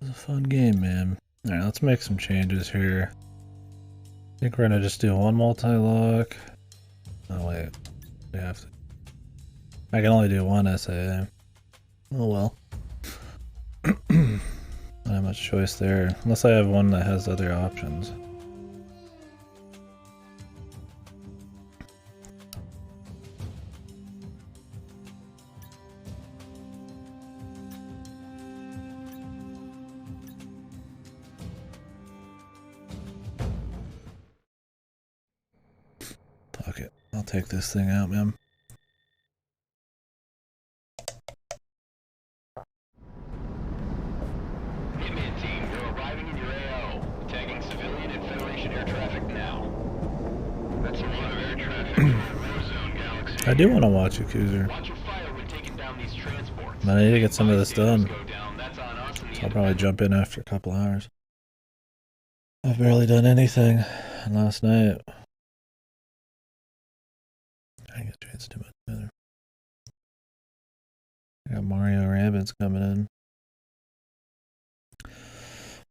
was a fun game, man. Alright, let's make some changes here. I think we're gonna just do one multi-lock. Oh wait, we have to. I can only do one SAA. Oh well. Not have much choice there, unless I have one that has other options. Fuck it, I'll take this thing out, man. I do want to watch Yakuza. But I need to get some of this done. So I'll probably jump in after a couple hours. I've barely done anything last night. I didn't get a chance to do much better. I got Mario Rabbids coming in.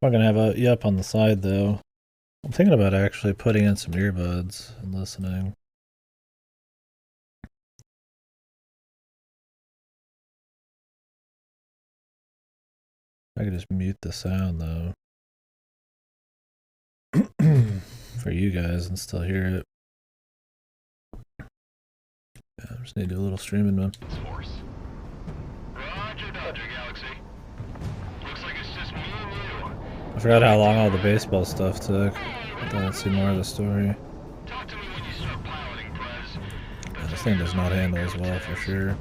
I'm gonna have you up on the side though. I'm thinking about actually putting in some earbuds and listening. I could just mute the sound though for you guys and still hear it. Yeah, I just need to do a little streaming, man. I forgot how long all the baseball stuff took. I thought I'd see more of the story. Yeah, this thing does not handle as well for sure.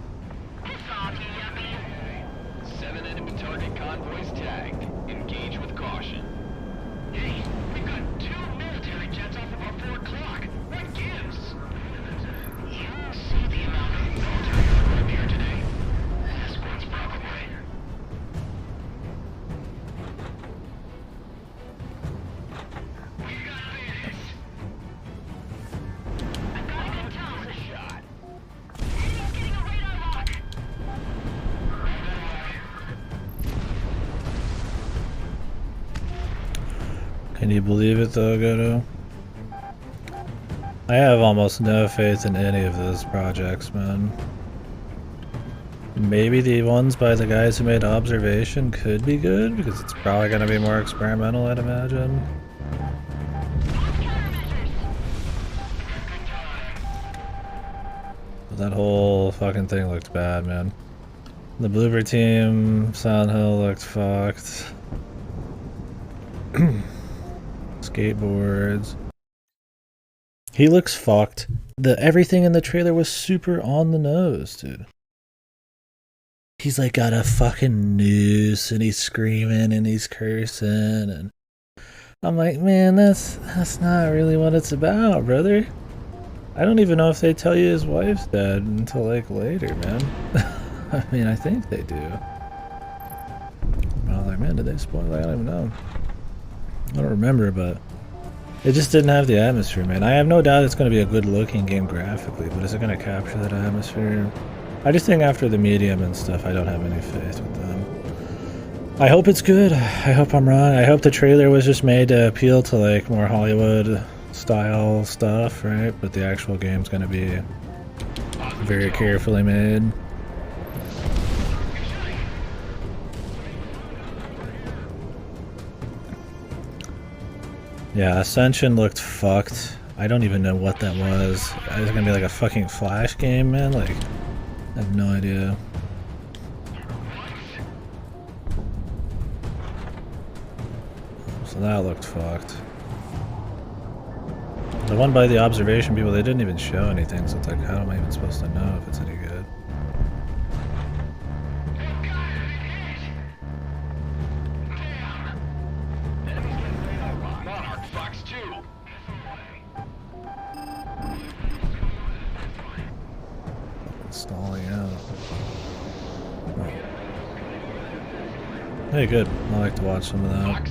Can you believe it though, Goto? I have almost no faith in any of those projects, man. Maybe the ones by the guys who made Observation could be good, because it's probably going to be more experimental, I'd imagine. But that whole fucking thing looked bad, man. The Bloober Team, Silent Hill looked fucked. Skateboards. He looks fucked. Everything in the trailer was super on the nose, dude. He's like got a fucking noose and he's screaming and he's cursing and I'm like, man, that's not really what it's about, brother. I don't even know if they tell you his wife's dead until like later, man. I mean, I think they do. I was like, man, did they spoil that? I don't even know. I don't remember, but it just didn't have the atmosphere, man. I have no doubt it's going to be a good looking game graphically, but is it going to capture that atmosphere? I just think after the medium and stuff, I don't have any faith with them. I hope it's good. I hope I'm wrong. I hope the trailer was just made to appeal to like more Hollywood style stuff, right? But the actual game's going to be very carefully made. Yeah, Ascension looked fucked. I don't even know what that was. Is it gonna be like a fucking Flash game, man? Like, I have no idea. So that looked fucked. The one by the Observation people, they didn't even show anything, so it's like, how am I even supposed to know if it's any good? Stalling out. Oh. Hey, good. I like to watch some of that.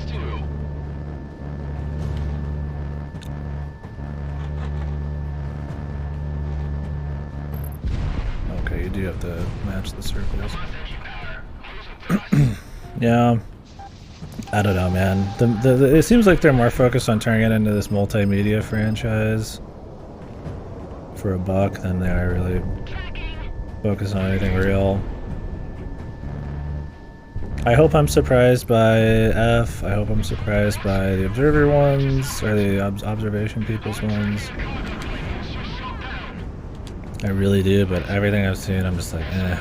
Okay, you do have to match the circles. Yeah. I don't know, man. It seems like they're more focused on turning it into this multimedia franchise for $1 than they are really focused on anything real. I hope I'm surprised by F. I hope I'm surprised by the Observer ones, or the Observation People's ones. I really do, but everything I've seen, I'm just like, eh.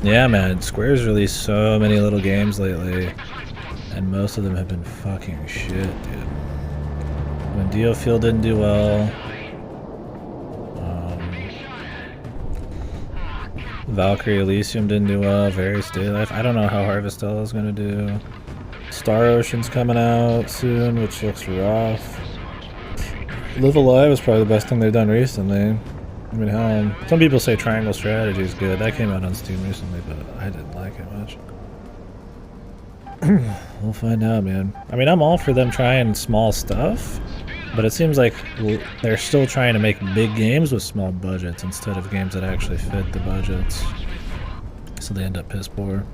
Yeah, man, Square's released so many little games lately, and most of them have been fucking shit, dude. When DioField didn't do well, Valkyrie Elysium didn't do well, Various Daylife. I don't know how Harvestella is gonna do. Star Ocean's coming out soon, which looks rough. Live Alive is probably the best thing they've done recently. I mean, hell, some people say Triangle Strategy is good. That came out on Steam recently, but I didn't like it much. We'll find out, man. I mean, I'm all for them trying small stuff, but it seems like they're still trying to make big games with small budgets instead of games that actually fit the budgets. So they end up piss poor.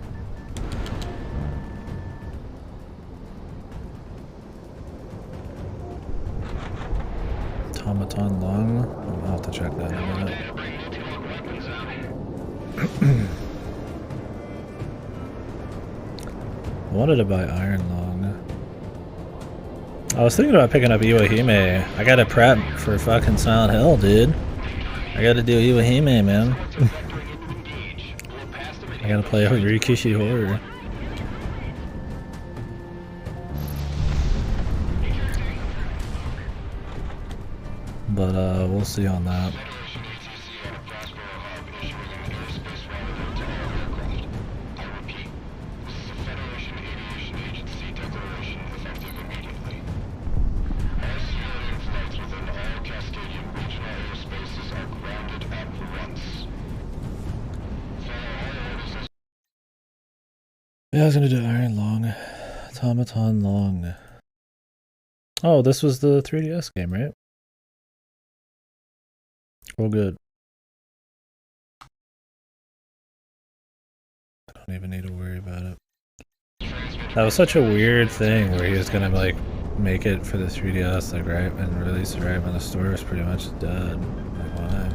Automaton Lung? I'll have to check that in a minute. I wanted to buy Iron Lung. I was thinking about picking up Iwahime. I gotta prep for fucking Silent Hill, dude. I gotta do Iwahime, man. I gotta play Rikishi Horror. But we'll see on that. Yeah, I was gonna do Iron Lung. Automaton Lung. Oh, this was the 3DS game, right? Oh, good. I don't even need to worry about it. That was such a weird thing where he was gonna like make it for the 3DS, like right, and release it right when the store was pretty much dead. Like, why?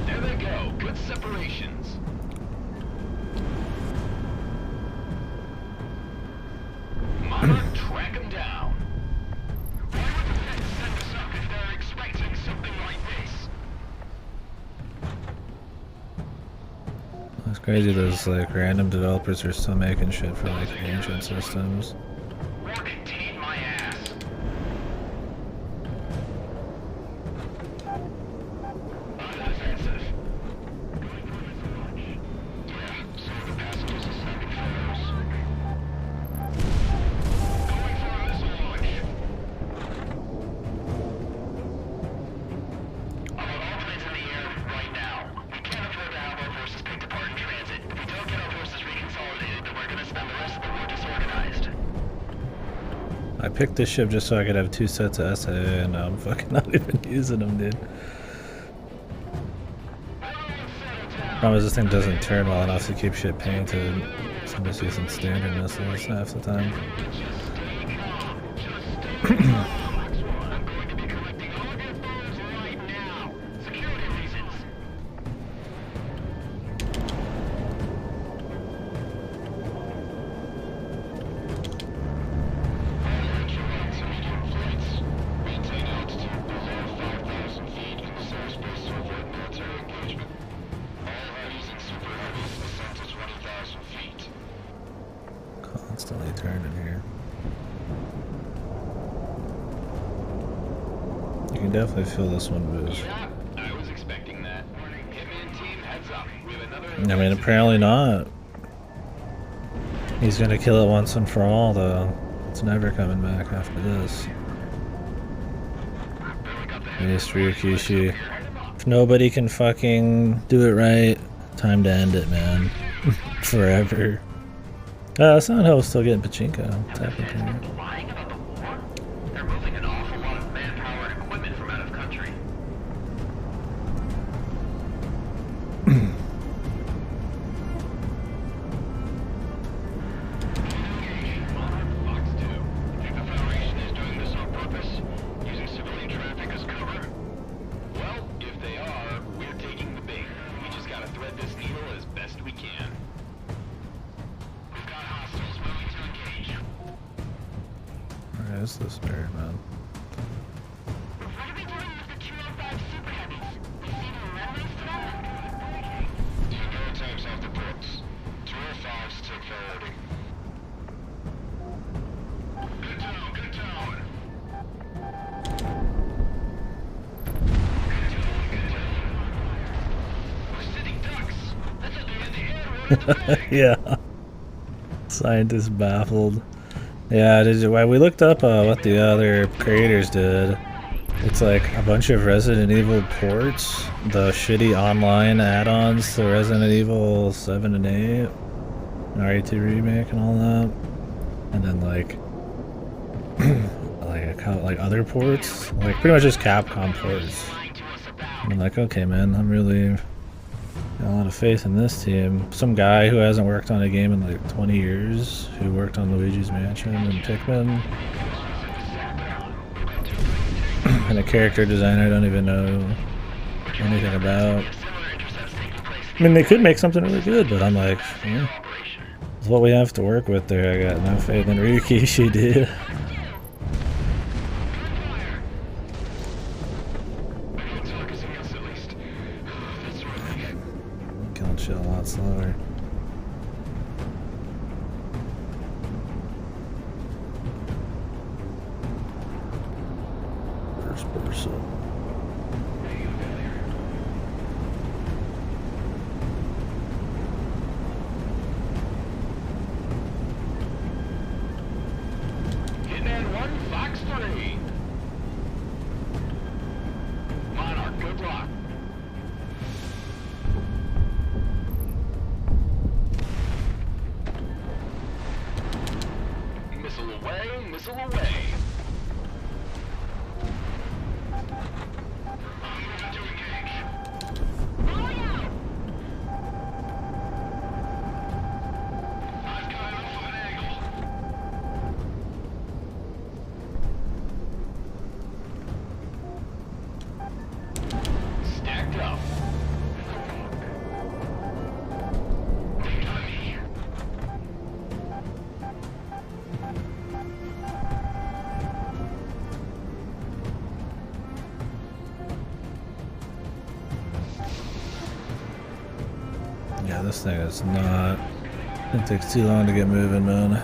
There they go. Good separations. Monarch, track him down. Why would the feds send us up if they're expecting something like this? It's crazy those like random developers are still making shit for like ancient systems. Contain my ass. Unoffensive. Yeah, some of the passengers are snapping photos. Going for a missile launch. I'll have all planes in the air right now. We can't afford to have our forces picked apart in transit. If we don't get our forces reconsolidated, then we're gonna spend the rest of the war disorganized. I picked this ship just so I could have 2 sets of SA, and now I'm fucking not even using them, dude. Problem is this thing doesn't turn well enough to keep shit painted, so I'm just using standard missiles half the time. Constantly turning here. You can definitely feel this one move. Yeah, I was expecting that. Hitman team, heads up. We have another. I mean, apparently not. He's gonna kill it once and for all, though. It's never coming back after this. Ministry Rikishi. If nobody can fucking do it right, time to end it, man. Forever. Silent Hill is still getting pachinko, technically. Lying about the war? They're moving an awful lot of manpower and equipment from out of country. is this nerd, man? What are we doing with the 205 Super Heavies? We see any runways to them? No attempts off the ports. 205s took priority. Good tone, good tone. Good tone. We're sitting ducks. That's up in the air. Yeah. Scientist baffled. Yeah, we looked up what the other creators did. It's like a bunch of Resident Evil ports, the shitty online add-ons to Resident Evil 7 and 8, and RE2 remake and all that, and then like like other ports, like pretty much just Capcom ports. And I'm like, okay, man, I'm really got a lot of faith in this team. Some guy who hasn't worked on a game in like 20 years, who worked on Luigi's Mansion and Pikmin, and a character designer I don't even know anything about. I mean, they could make something really good, but I'm like, with what we have to work with there, I got no faith in Rikishi, dude. Killing shit a lot slower. First person. Hitman 1, Fox 3. Monarch, good luck. Missile away, missile away. I'm moving to engage. Rolling out. I've got enough of an angle. Stacked up. They got me. Yeah, this thing is not. It takes too long to get moving, man.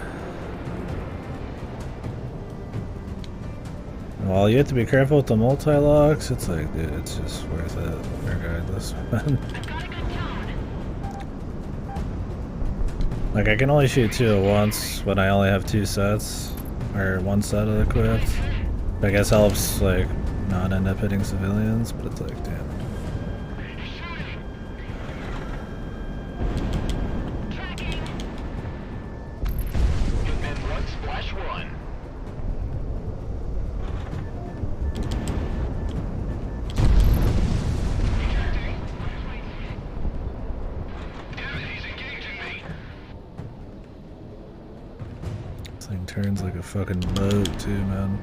Well, you have to be careful with the multi-locks. It's like, dude, it's just worth it regardless, man. Like, I can only shoot two at once when I only have two sets, or one set of equipped. I guess helps, like, not end up hitting civilians, but it's like, damn. Hitman 1, Splash 1. Damn it, he's engaging me. This thing turns like a fucking boat, too, man.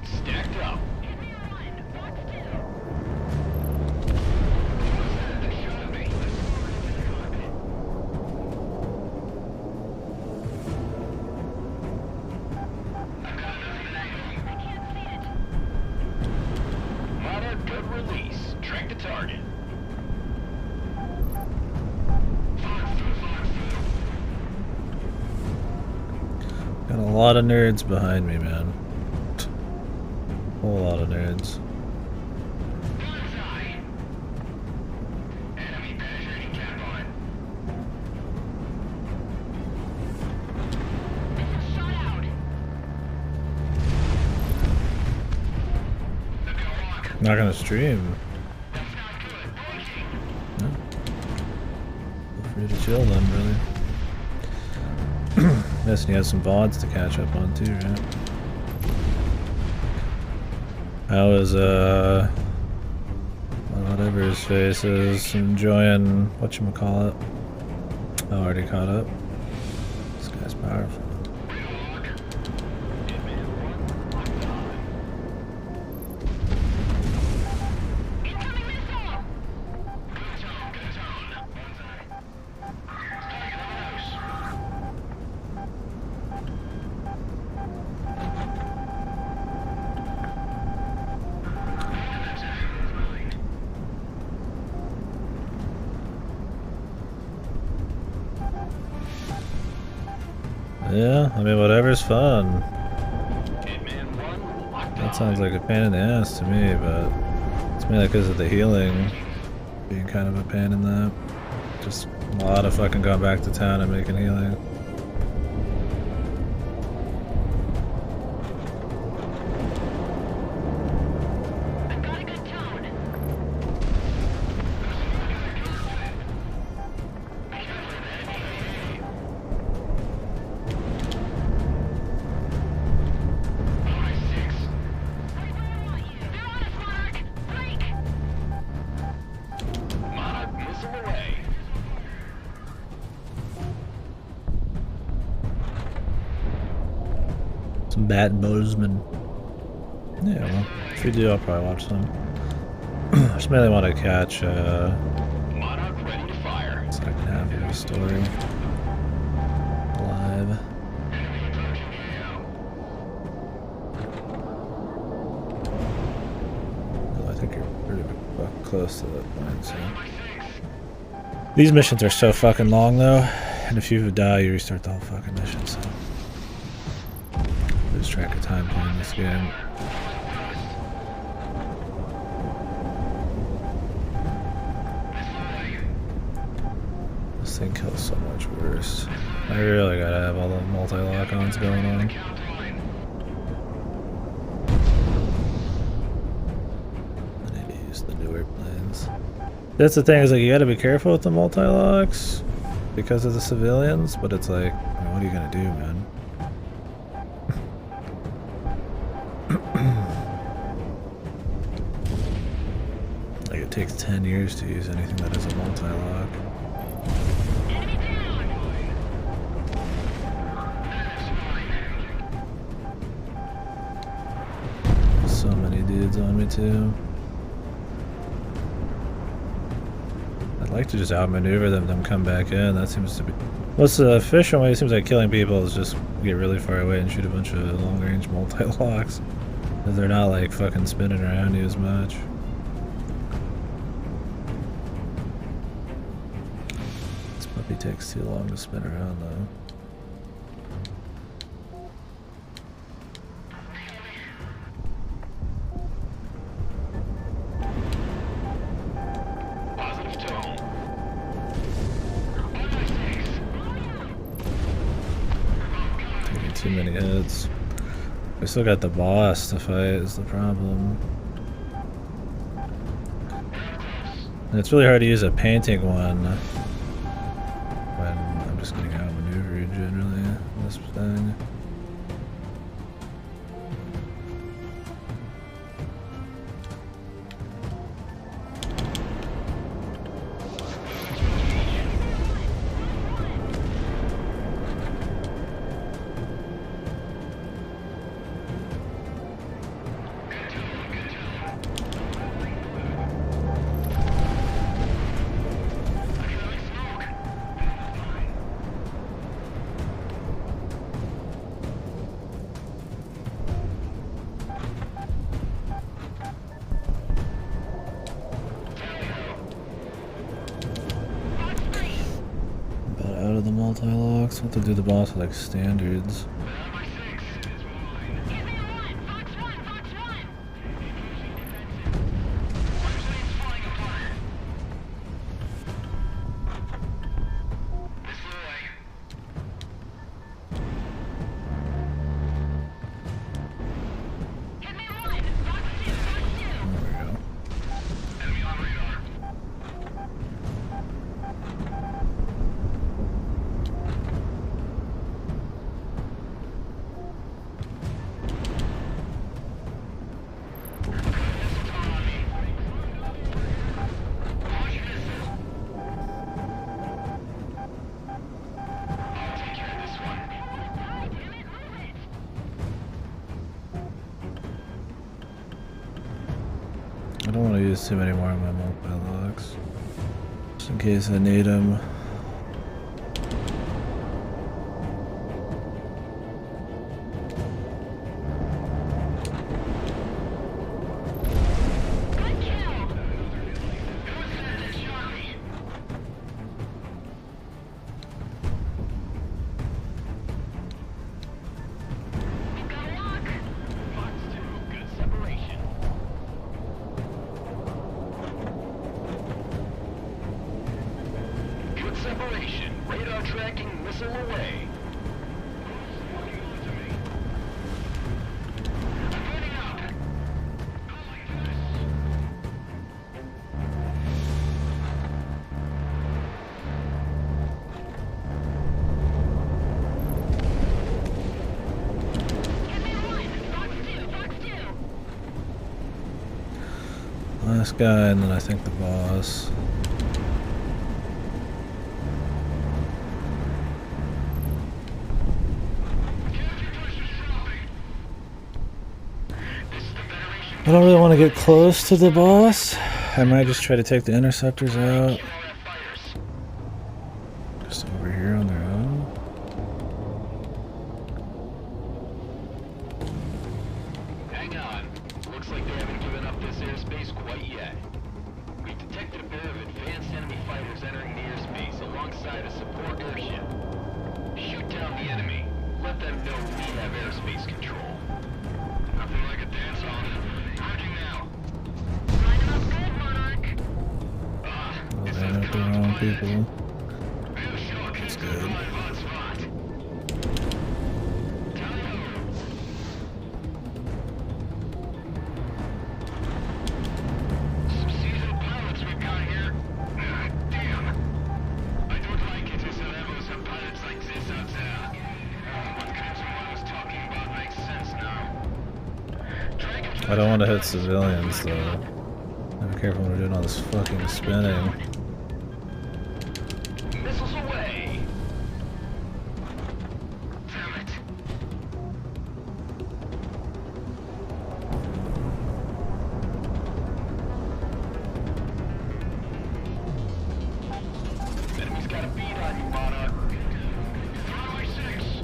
Stacked up. Monarch, good release. Track the target. Got a lot of nerds behind me, man. Whole lot of nerds. Bullseye. Enemy penetrating Catboy. Shot out. They've got a rock. Not gonna stream. That's not good. Pointing. No. Feel free to chill then, brother. Guess you have some VODs to catch up on too, right? How is whatever his face is, enjoying whatchamacallit? I already caught up. This guy's powerful. Incoming missile. Good tone, good tone. Yeah, I mean, whatever's fun. Hitman 1, locked That on. sounds like a pain in the ass to me, but it's mainly because of the healing being kind of a pain in that. Just a lot of fucking going back to town and making healing. I've got a good tone. Monarch missile away. Some Bat Bozeman. Yeah, well, if we do, I'll probably watch some. I just mainly want to catch Monarch ready to fire. second half of the story live. I think you're pretty close to that point, so. These missions are so fucking long though, and if you die, you restart the whole fucking mission, so. Lose track of time playing this game. This thing kills so much worse. I really gotta have all the multi-lock-ons going on. I need to use the newer planes. That's the thing, is like you gotta be careful with the multi-locks because of the civilians, but it's like, I mean, what are you gonna do, man? Like it takes 10 years to use anything that is a multi-lock. So many dudes on me too. I'd like to just outmaneuver them come back in. That seems to be... What's the efficient way? It seems like killing people is just get really far away and shoot a bunch of long-range multi-locks. Because they're not like fucking spinning around you as much. This puppy takes too long to spin around though. Positive tone. Taking too many hits. We still got the boss to fight is the problem. And it's really hard to use a painting one when I'm just getting outmaneuvered generally in this thing. About out of the multi-locks. We'll have to do the boss with like standards. There we go. I don't want to use too many more of my multi-locks. Just in case I need them. Last guy, and then I think the boss. I don't really want to get close to the boss. I might just try to take the interceptors out. Just over here on their own. Hang on. Looks like they haven't given up this airspace quite yet. We detected a pair of advanced enemy fighters entering the airspace alongside a support airship. Shoot down the enemy. Let them know we have airspace control. Nothing like a dance-off. Merging now. Line 'em up good, Monarch. Oh, they hit the wrong people. That's good. Some seasoned pilots we've got here. Damn. I don't like it as there ever some pilots like this out there. What Crimson was talking about makes sense now. I don't want to hit civilians though. Be careful when we're doing all this fucking spinning. Missiles away. Damn it. Enemy's got a beat on you, Monarch. Runway 6.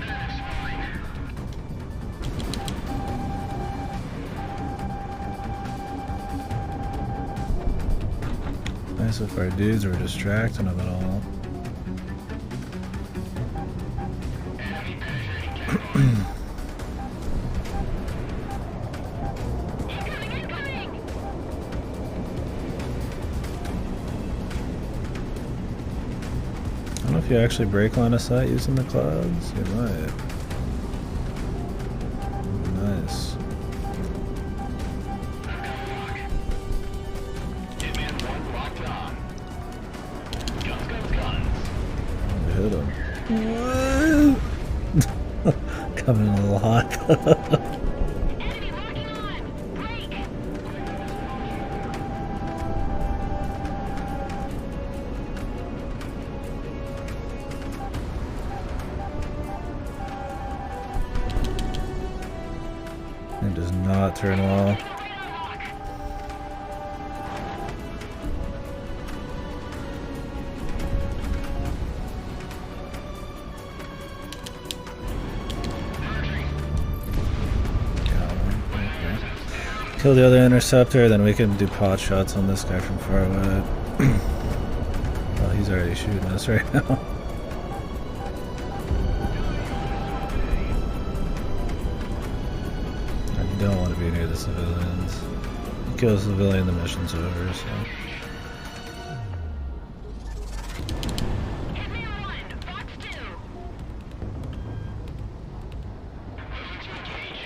That's fine. Nice if our dudes were distracting them at all. Incoming, incoming! I don't know if you actually break line of sight using the clouds. You might. Nice. Hitman 1 locked on. Guns, guns, guns. Hit him. Coming in a little hot. Enemy locking on! Break! It does not turn well. Kill the other interceptor, then we can do pot shots on this guy from far away. Oh, he's already shooting us right now. I don't want to be near the civilians. Kill a civilian, the mission's over, so. Hitman 1, Fox 2! Moving to engage.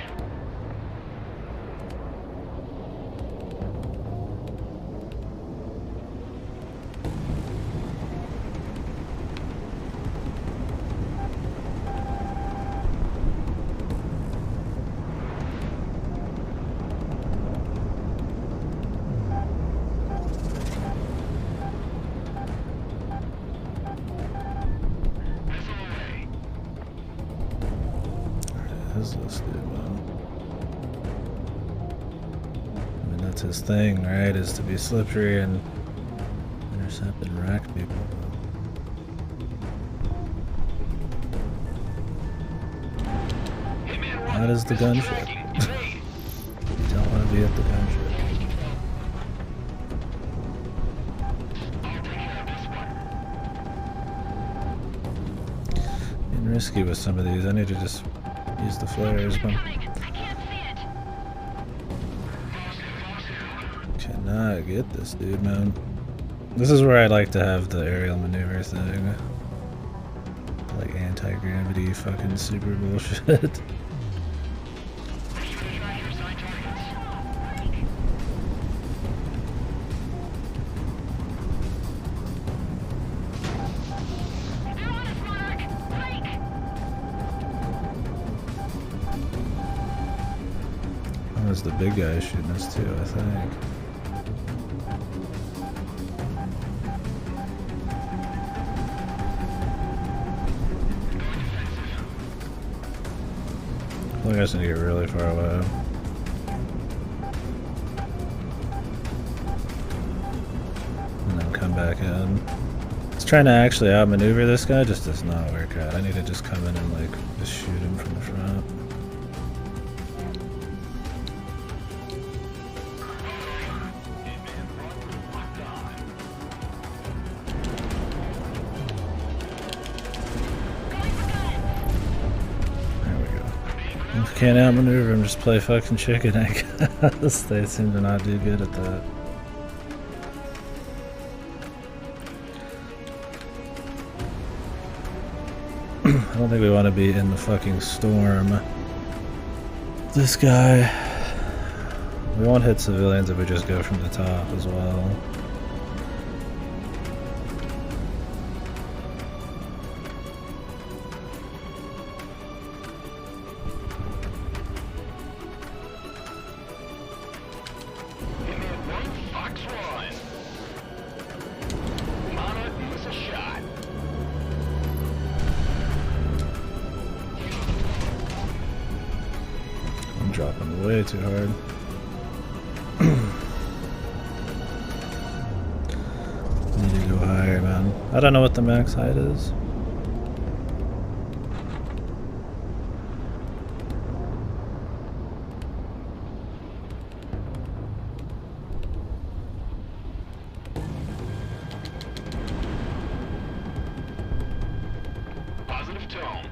Missile away. Who's this dude, man? I mean, that's his thing, right? Is to be slippery and intercept and rack people. Hitman 1. That is the gunship. tracking. Evade. You don't want to be at the gunship. I'll take care of this one. Getting risky with some of these. I need to just use the flares, but Incoming! I can't see it! cannot get this dude, man. This is where I like to have the aerial maneuver thing. Like anti-gravity fucking super bullshit. They're on us, Monarch! Break! That's the big guy shooting us too, I think. I think I just need to get really far away. And then come back in. It's trying to actually outmaneuver this guy, just does not work out. I need to just come in and like just shoot him from the front. If you can't outmaneuver him, just play fucking chicken, I guess. They seem to not do good at that. I don't think we want to be in the fucking storm. This guy. We won't hit civilians if we just go from the top as well. Dropping way too hard. Need to go higher, man. I don't know what the max height is. Positive tone.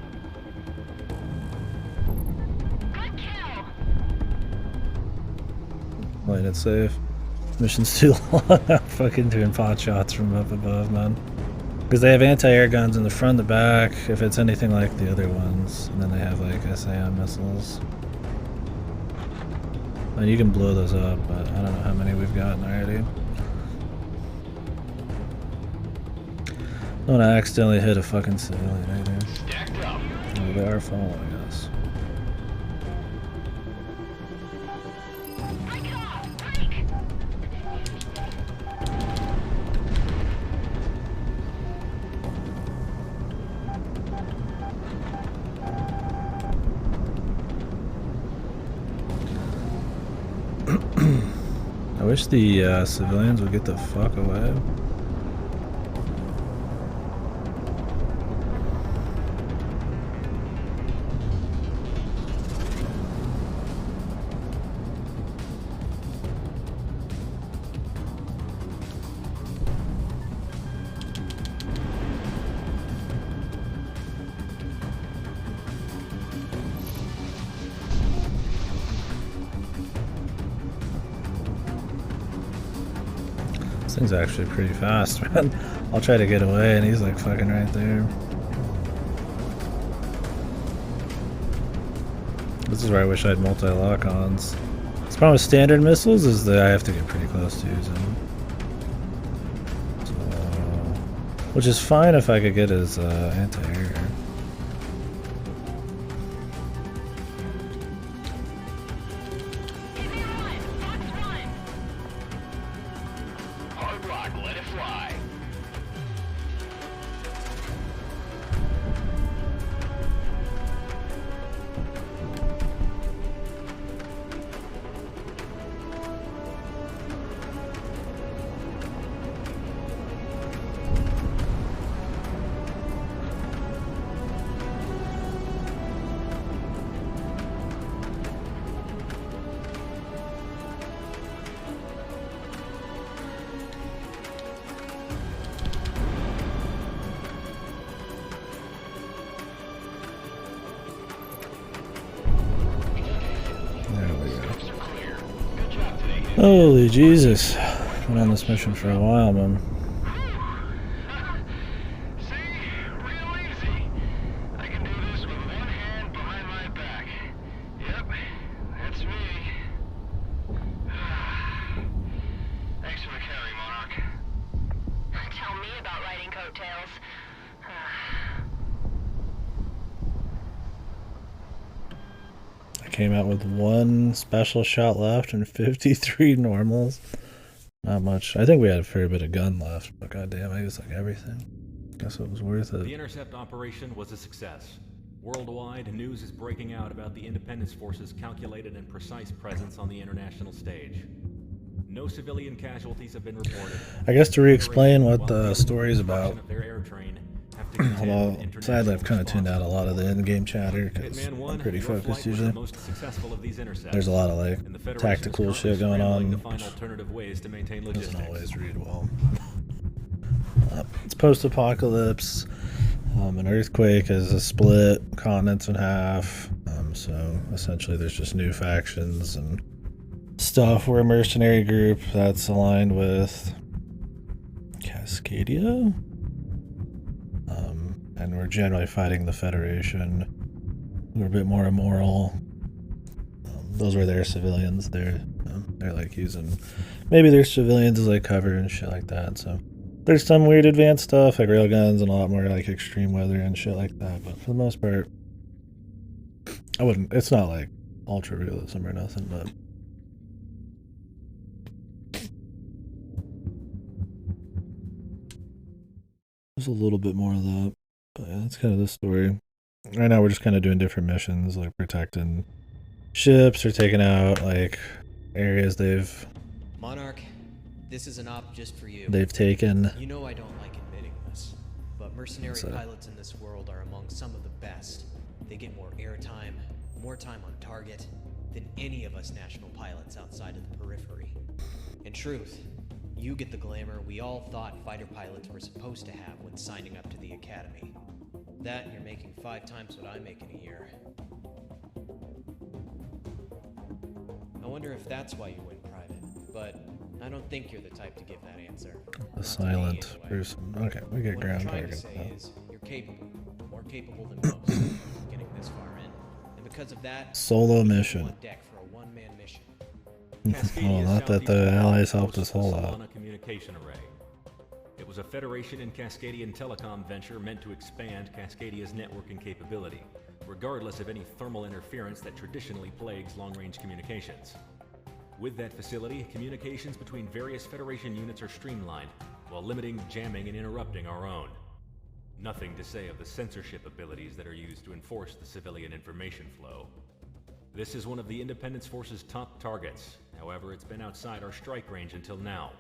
Playing it safe. Mission's too long. I'm fucking doing pot shots from up above, man. Because they have anti-air guns in the front, the back, if it's anything like the other ones. And then they have like SAM missiles. And you can blow those up, but I don't know how many we've gotten already. Don't accidentally hit a fucking civilian either. Stacked up. Oh, they are following us. I wish the civilians would get the fuck away. This thing's actually pretty fast, man. I'll try to get away and he's like fucking right there. This is where I wish I had multi-lock-ons. The problem with standard missiles is that I have to get pretty close to using them. So, which is fine if I could get his anti-air. Let it fly. Holy Jesus. Been on this mission for a while, man. See? Real easy. I can do this with one hand behind my back. Yep, that's me. Thanks for the carry, Monarch. Tell me about riding coattails. I came out with 1 special shot left and 53 normals. Not much. I think we had a fair bit of gun left, but goddamn, I used like everything. Guess it was worth The it. intercept operation was a success. Worldwide, news is breaking out about the Independence Force's calculated and precise presence on the international stage. No civilian casualties have been reported. I guess to re-explain what the While story is destruction about. of their air train have to contend Although, with international sadly, I've kind of tuned out a response. lot of the in-game chatter because Hitman 1, I'm pretty your focused flight was usually. the most successful of these intercepts, There's a lot of like and the Federation is tactical currently shit going scrambling on. to find alternative ways to maintain Doesn't logistics. always read well. It's post-apocalypse. An earthquake has split continents in half. So essentially, there's just new factions and stuff. We're a mercenary group that's aligned with Cascadia, and we're generally fighting the Federation. We're a bit more immoral. Those were their civilians. They're like using maybe their civilians as like cover and shit like that. So there's some weird advanced stuff like railguns and a lot more like extreme weather and shit like that. But for the most part, I wouldn't. It's not like ultra realism or nothing, but. There's a little bit more of that, but yeah, that's kind of the story. Right now, we're just kind of doing different missions, like protecting ships or taking out like areas Monarch, this is an op just for you. they've taken. You know I don't like admitting this, but mercenary So- pilots in this world are among some of the best. They get more airtime, more time on target, than any of us national pilots outside of the periphery. In truth, you get the glamour we all thought fighter pilots were supposed to have when signing up to the academy. That and you're making 5 times what I make in a year. I wonder if that's why you went private, but I don't think you're the type to give that answer. A Not to me, silent anyway. person. Okay, we get What I'm ground trying to target. say is, you're capable, more capable than most, getting this far in, and because of that, Solo you mission. on deck for a one-man mission. Cascadia's Not that the southeast allies corner helped us hosts the whole lot. Solana communication array. It was a Federation and Cascadian telecom venture meant to expand Cascadia's networking capability, regardless of any thermal interference that traditionally plagues long-range communications. With that facility, communications between various Federation units are streamlined, while limiting jamming and interrupting our own. Nothing to say of the censorship abilities that are used to enforce the civilian information flow. This is one of the Independence Force's top targets. However, it's been outside our strike range until now.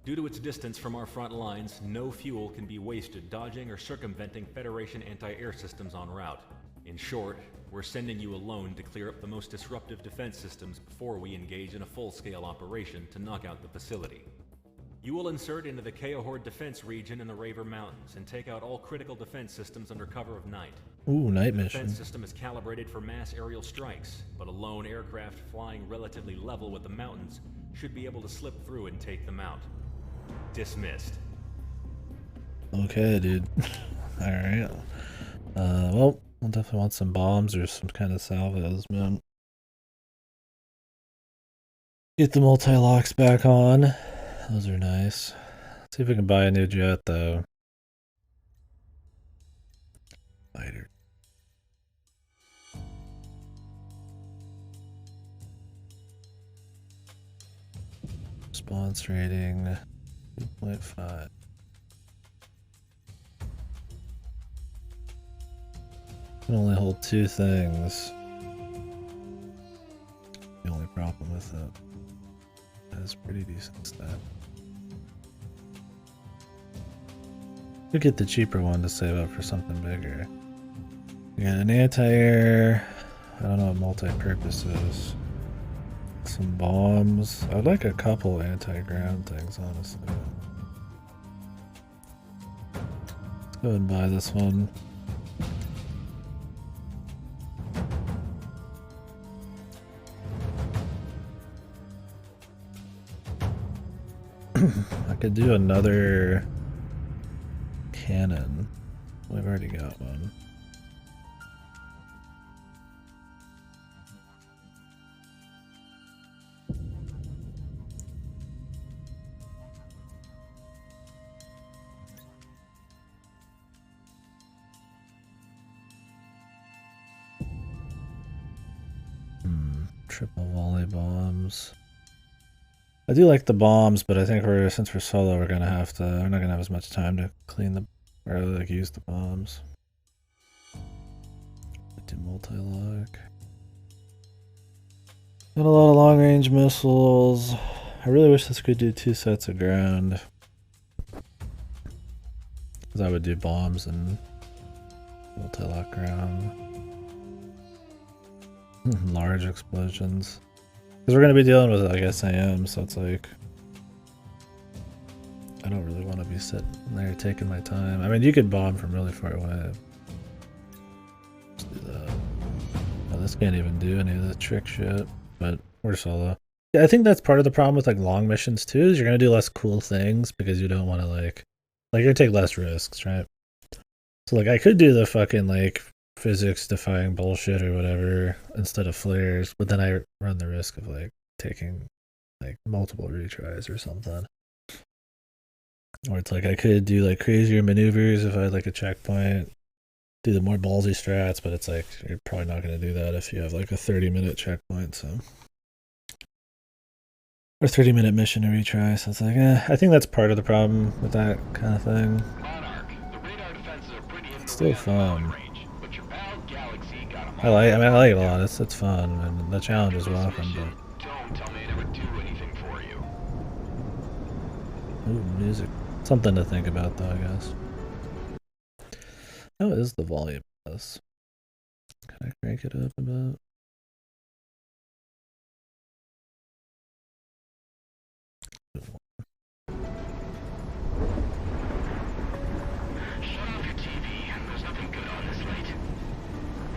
Due to its distance from our front lines, no fuel can be wasted dodging or circumventing Federation anti-air systems en route. In short, we're sending you alone to clear up the most disruptive defense systems before we engage in a full-scale operation to knock out the facility. You will insert into the Keohord defense region in the Raver Mountains and take out all critical defense systems under cover of night. Ooh, night The mission. defense system is calibrated for mass aerial strikes, but a lone aircraft flying relatively level with the mountains should be able to slip through and take them out. Dismissed. Okay, dude. All right. Well, we'll definitely want some bombs or some kind of salvos, man. Get the multi-locks back on. Those are nice. See if we can buy a new jet, though. Fighter. Response rating 2.5. Can only hold 2 things. The only problem with it. That's pretty decent stat. Could get the cheaper one to save up for something bigger. We got an anti-air. I don't know what multi-purpose is. Some bombs. I'd like a couple anti-ground things, honestly. Let's go ahead and buy this one. I could do another cannon. We've already got one. Triple volley bombs. I do like the bombs, but I think since we're solo, we're not gonna have as much time to clean or like use the bombs. Do multi-lock. Got a lot of long-range missiles. I really wish this could do 2 sets of ground. Because I would do bombs and multi-lock ground. Large explosions. Because we're going to be dealing with, I guess, AM, so it's like... I don't really want to be sitting there taking my time. I mean, you could bomb from really far away. Let's do that. Oh, this can't even do any of the trick shit, but we're solo. Yeah, I think that's part of the problem with like long missions too, is you're going to do less cool things because you don't want to like you're going to take less risks, right? So like I could do the fucking like physics defying bullshit or whatever instead of flares, but then I run the risk of like taking like multiple retries or something. Or it's like I could do like crazier maneuvers if I had like a checkpoint, do the more ballsy strats, but it's like you're probably not going to do that if you have like a 30-minute checkpoint, so. Or 30-minute mission to retry, so it's like, I think that's part of the problem with that kind of thing. Monarch, the radar defenses are pretty It's still fun. range, but your pal Galaxy got 'em I like it a lot. It's fun, and the challenge is welcome. But Don't tell me I never do anything for you. ooh, music, something to think about, though, I guess. How is the volume of this? Can I crank it up a bit? Shut off your TV. There's nothing good on this late.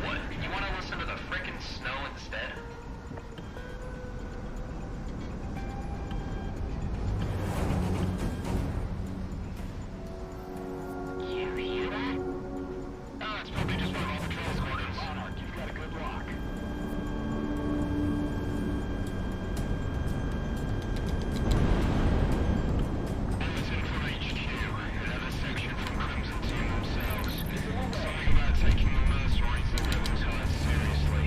What? You want to listen to the frickin' snow instead? You hear that? Oh, it's probably just one of all the transporters. Monarch, you've got a good lock. Bulletin from HQ. Another section from Crimson Team themselves. Something about taking the mercenaries and rebels hard seriously.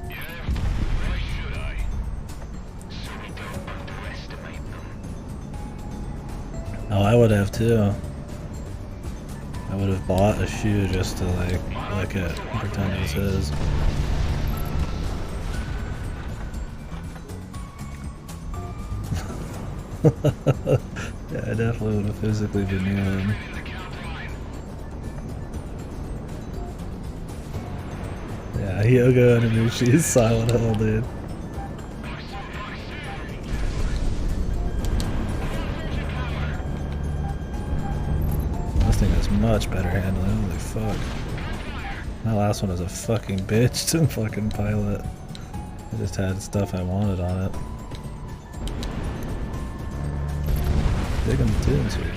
Yeah? Why should I? So we don't underestimate them. Oh, I would have too. I would have bought a shoe just to like look at and pretend it was his. Yeah, I definitely would have physically been near him. Yeah, Hyogo Animushi's Silent Hill, dude. This thing has much better handling, holy fuck. That last one was a fucking bitch to fucking pilot. I just had stuff I wanted on it. Digging the tunes here.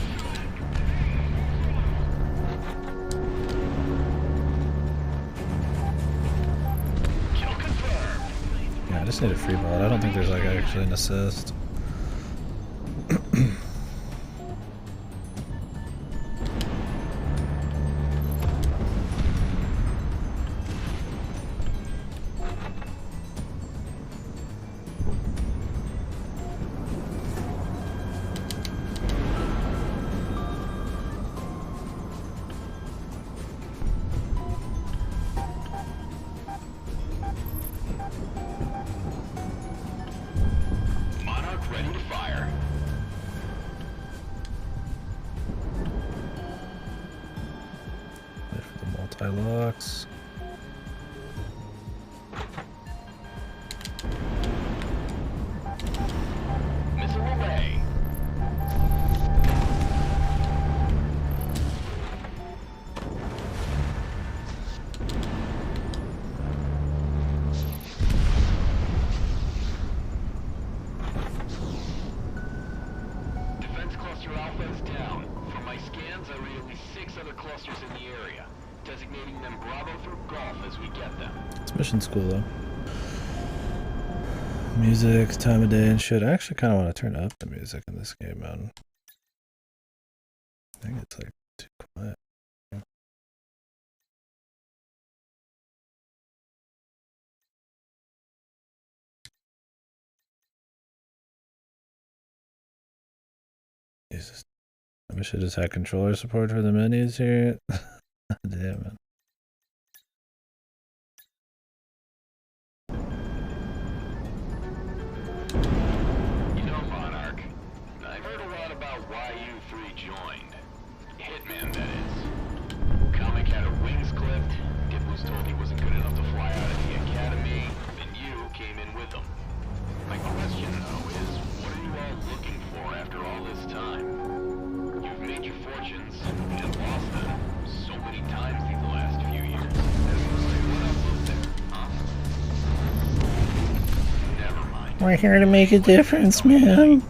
Yeah, I just need a free bot. I don't think there's like actually an assist. Monarch ready to fire. Wait for the multi-locks. Missile away. Defense cluster Alpha is down. From my scans, I read at least 6 other clusters in the area, designating them Bravo through Golf as we get them. This mission's cool though. Music, time of day and shit. I actually kind of want to turn up the music in this game, man. I think it's like too quiet. We should just have controller support for the menus here. Damn it. You know, Monarch, I've heard a lot about why you three joined. Hitman, that is. Comic had her wings clipped, Gip was told he wasn't good enough to fly out of the academy, and you came in with him. My question, though, is what are you all looking for after all this time? You've made your fortunes, and lost them, so many times these last few years. What else is there, huh? Never mind. We're here to make a difference, man.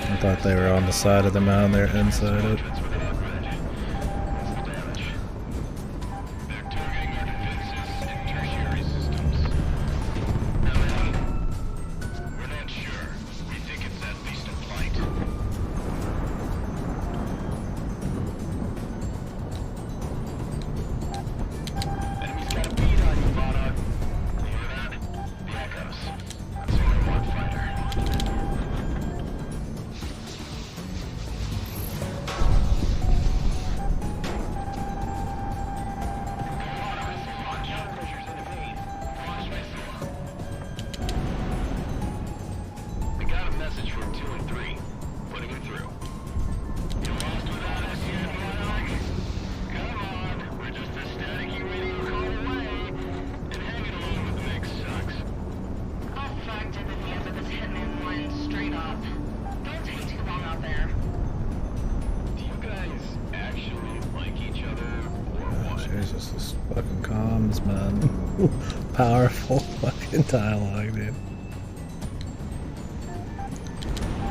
I thought they were on the side of the mound, they're inside it. Jesus, this fucking comms, man. Powerful fucking dialogue, dude.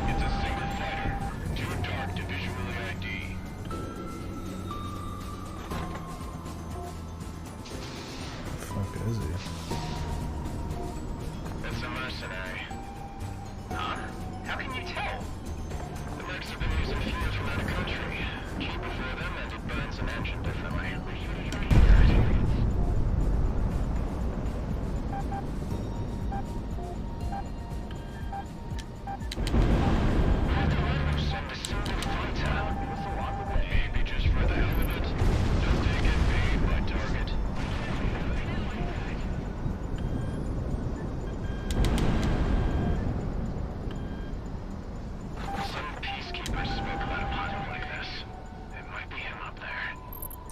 It's a single fighter. Too dark to visually ID. The fuck is he? It's a mercenary. Huh? How can you tell? The mercs have been using fuels from out of country. Cheaper for them, and it burns an engine differently.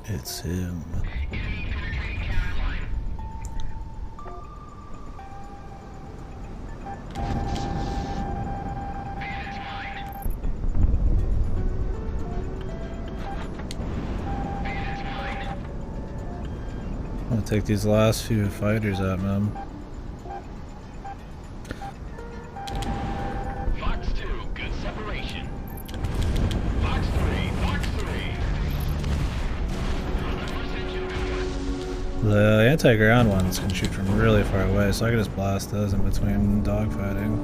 It's him. I'm gonna take these last few fighters out, man. Fox 2, good separation. Fox 3, Fox 3. The anti-ground ones can shoot from really far away, so I can just blast those in between dogfighting.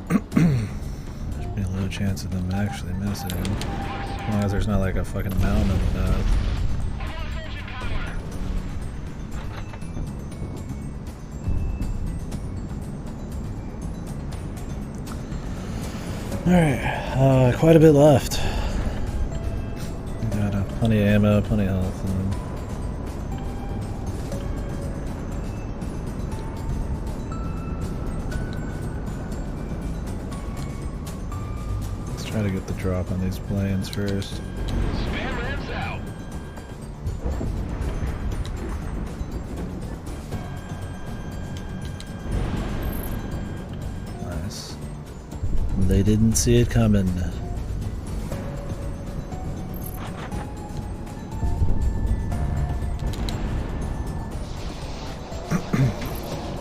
There's be a low chance of them actually missing. As long as there's not like a fucking mountain of that. Alright, quite a bit left. We got plenty of ammo, plenty of health. Let's try to get the drop on these planes first. Spam rams out. Nice. They didn't see it coming.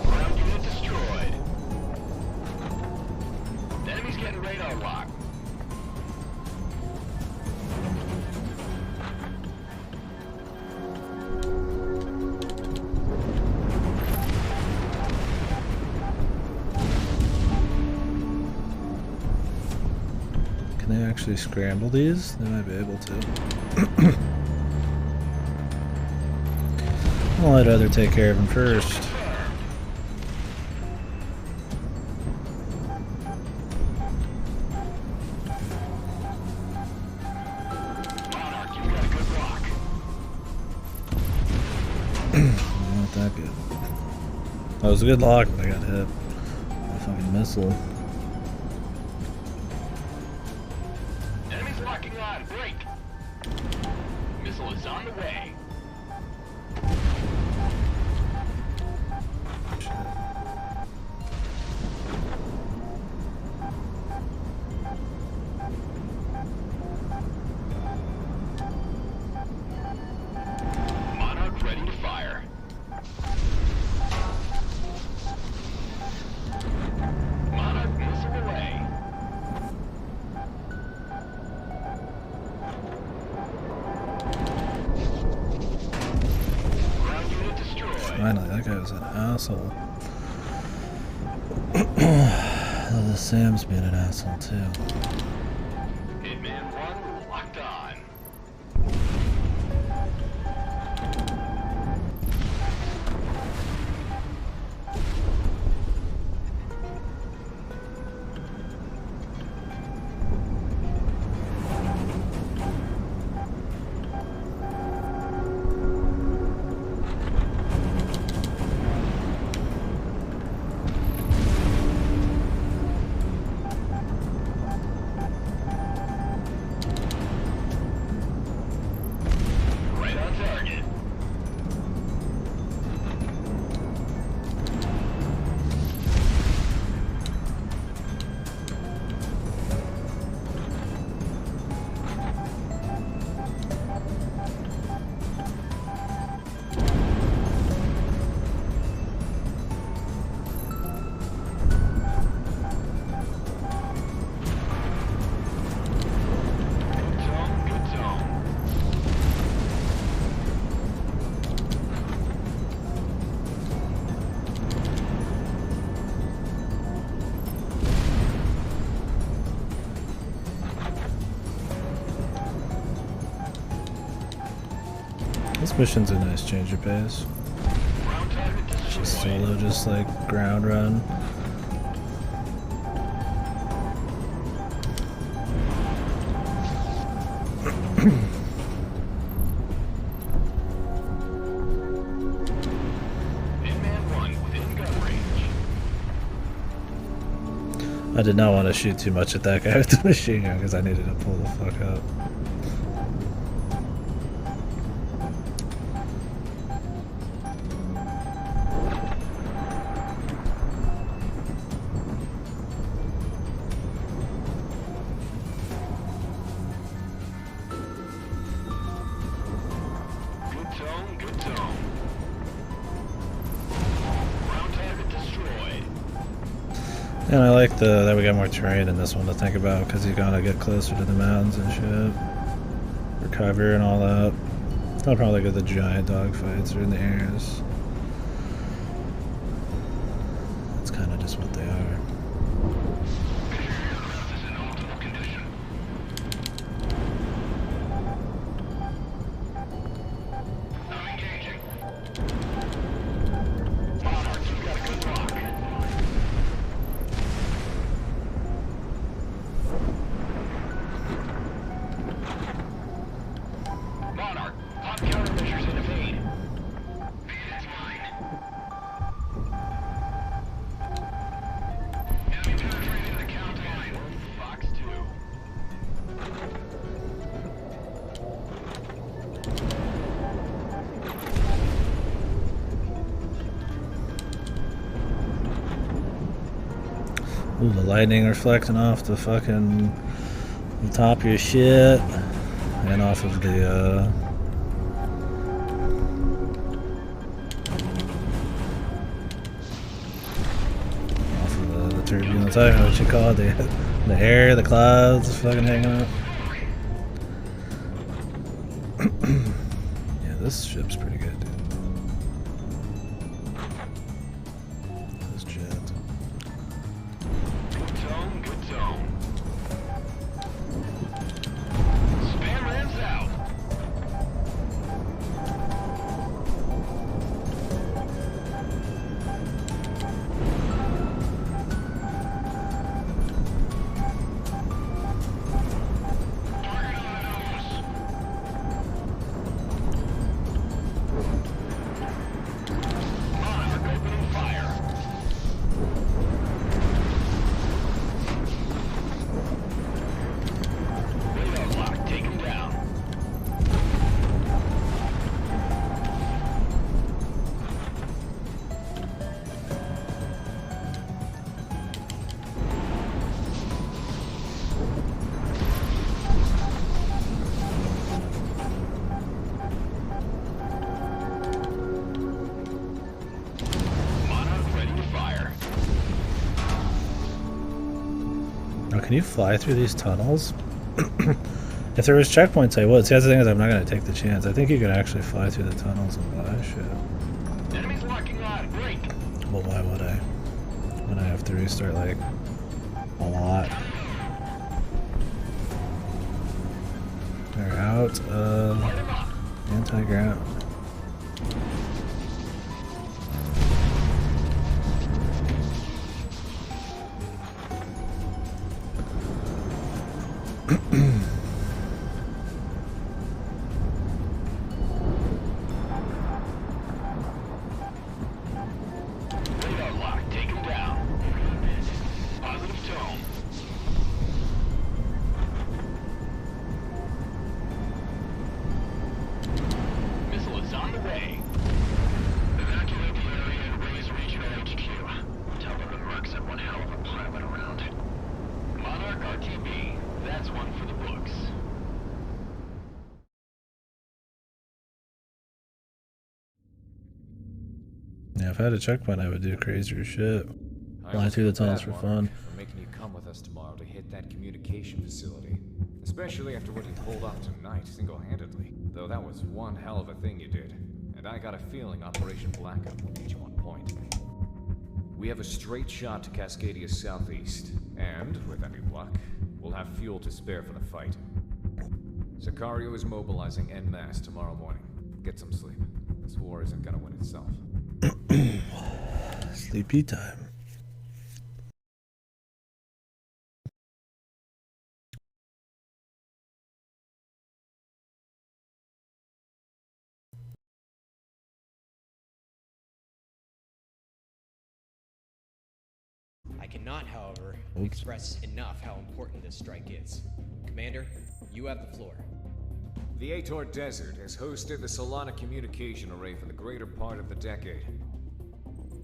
Ground unit destroyed. The enemy's getting radar lock. Can they actually scramble these? They might be able to. Well, I'd rather take care of him first. Monarch, you've got a good lock. Not that good. That was a good lock, but I got hit by a fucking missile. Enemies locking on. Break. Missile is on the way. Monarch ready to fire. Monarch missile away. Ground unit destroyed. Finally, that guy was an asshole. The Sam's being an asshole too. Hitman 1 locked on. Right on target. Good tone, good tone. This mission's a nice change of pace. Ground target destroyed. Solo, just like ground run. Hitman 1 within gun range. I did not want to shoot too much at that guy with the machine gun because I needed to pull the fuck up. Good tone, good tone. Ground target destroyed. And I like that we got more terrain in this one to think about because you're gonna get closer to the mountains and shit. Recover and all that. I'll probably go the giant dogfights or in the airs. That's kind of just what they are. Aircraft is in optimal condition. I'm engaging. Monarch, you've got a good lock. Monarch, hot countermeasures in evade. It's mine. Enemy penetrating the count line. Fox 2. Ooh, the lightning reflecting off the fucking the top of your shit and off of the the turbulence. I don't know what you call it. The air, the clouds, fucking hanging out. Yeah, this ship's pretty good, dude. This jet. Good tone, good tone. Spam rams out. Can you fly through these tunnels? If there was checkpoints, I would. See, that's the thing is I'm not going to take the chance. I think you could actually fly through the tunnels and buy shit. Enemies locking on. Break. Well, why would I? When I have to restart, like, a lot. They're out of anti-ground. Radar lock. Take him down. Positive tone. Missile is on the way. Evacuate the area and raise regional HQ. Tell them the Mercs had one hell of a pilot around. Monarch RTB. That's one for the books. Yeah, if I had a checkpoint, I would do crazier shit. Fly through the tunnels for fun. For making you come with us tomorrow to hit that communication facility. Especially after what you pulled off tonight, single-handedly. Though that was one hell of a thing you did. And I got a feeling Operation Blackout will get you on point. We have a straight shot to Cascadia southeast. And, with any luck, we'll have fuel to spare for the fight. Sicario is mobilizing en masse tomorrow morning. Get some sleep. This war isn't gonna win itself. Sleepy time. I cannot, however, express enough how important this strike is. Commander, you have the floor. The Ator Desert has hosted the Solana communication array for the greater part of the decade.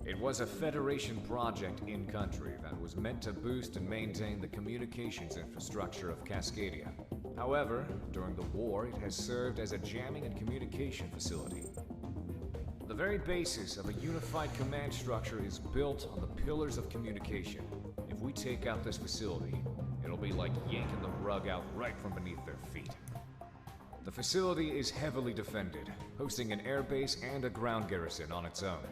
It was a Federation project in-country that was meant to boost and maintain the communications infrastructure of Cascadia. However, during the war, it has served as a jamming and communication facility. The very basis of a unified command structure is built on the pillars of communication. If we take out this facility, it'll be like yanking the rug out right from beneath their feet. The facility is heavily defended, hosting an airbase and a ground garrison on its own.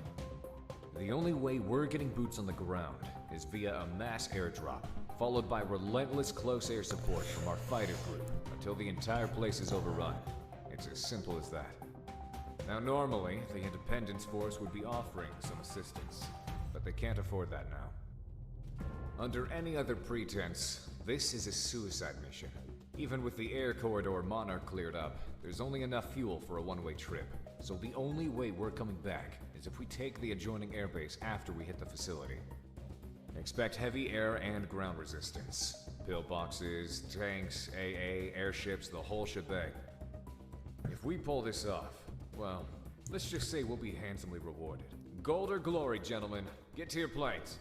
The only way we're getting boots on the ground is via a mass airdrop, followed by relentless close air support from our fighter group until the entire place is overrun. It's as simple as that. Now normally, the Independence Force would be offering some assistance, but they can't afford that now. Under any other pretense, this is a suicide mission. Even with the air corridor Monarch cleared up, there's only enough fuel for a one-way trip. So the only way we're coming back is if we take the adjoining airbase after we hit the facility. Expect heavy air and ground resistance. Pillboxes, tanks, AA, airships, the whole shebang. If we pull this off, well, let's just say we'll be handsomely rewarded. Gold or glory, gentlemen. Get to your planes.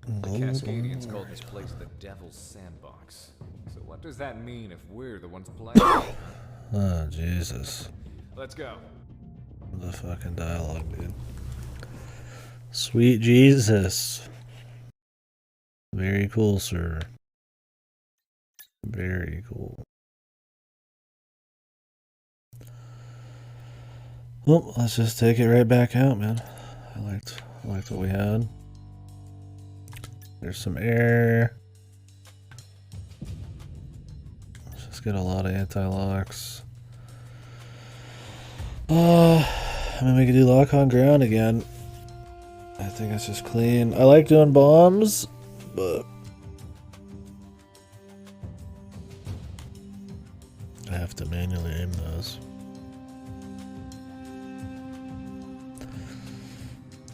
The Cascadians called this place the Devil's Sandbox. So what does that mean if we're the ones playing? Oh, Jesus. Let's go. The fucking dialogue, dude. Sweet Jesus. Very cool, sir. Very cool. Well, let's just take it right back out, man. I liked what we had. There's some air. Let's just get a lot of anti-locks. I mean, we could do lock on ground again. I think it's just clean. I like doing bombs, but I have to manually aim those.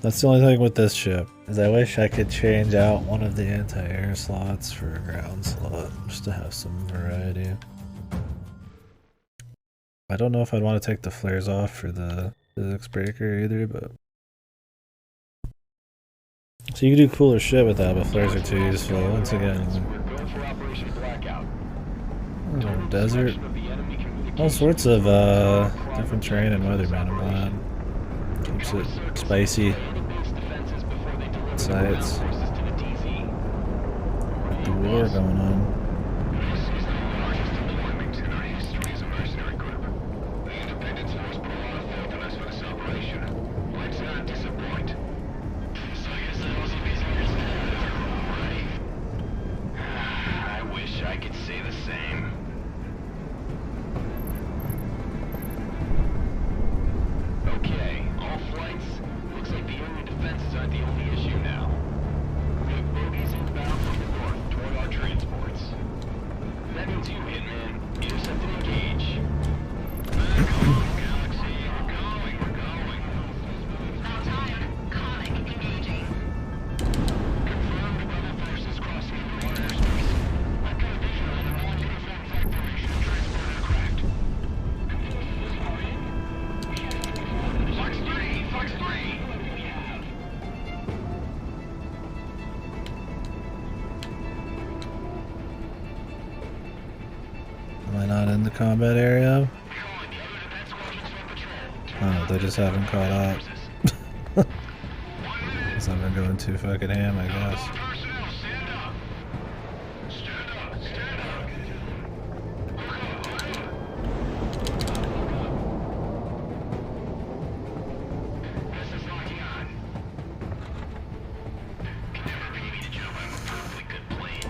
That's the only thing with this ship, is I wish I could change out one of the anti-air slots for a ground slot, just to have some variety. I don't know if I'd want to take the flares off for the physics breaker either, but... So you can do cooler shit with that, but flares are too useful. Once again, We're going for Operation Blackout. desert. All sorts of different terrain and weather, man. I'm glad. Keeps it spicy. Sights. the war going on. This is the largest deployment in our history as a mercenary group. The Independence Force put a lot of thought in us for this operation. Let's not disappoint. So I guess that was a busy year's right? I wish I could say the same. Okay, all flights. Looks like the area defenses aren't the only issue now. We have bogies inbound from the north toward our transports. That means you, Hitman. Intercept and engage. Galaxy, we're going. About time. Conic engaging. Confirmed rebel forces crossing into our airspace. I've got a visual on the non-uniform flight formation and transport aircraft. Fox 3! Fox 3! Am I not in the combat area? Oh, they just haven't caught up. Guess I've been going too fucking ham, I guess. Personnel, stand up. Stand up, stand up. This is locking on. Can never pay me to jump out of a perfectly good plane.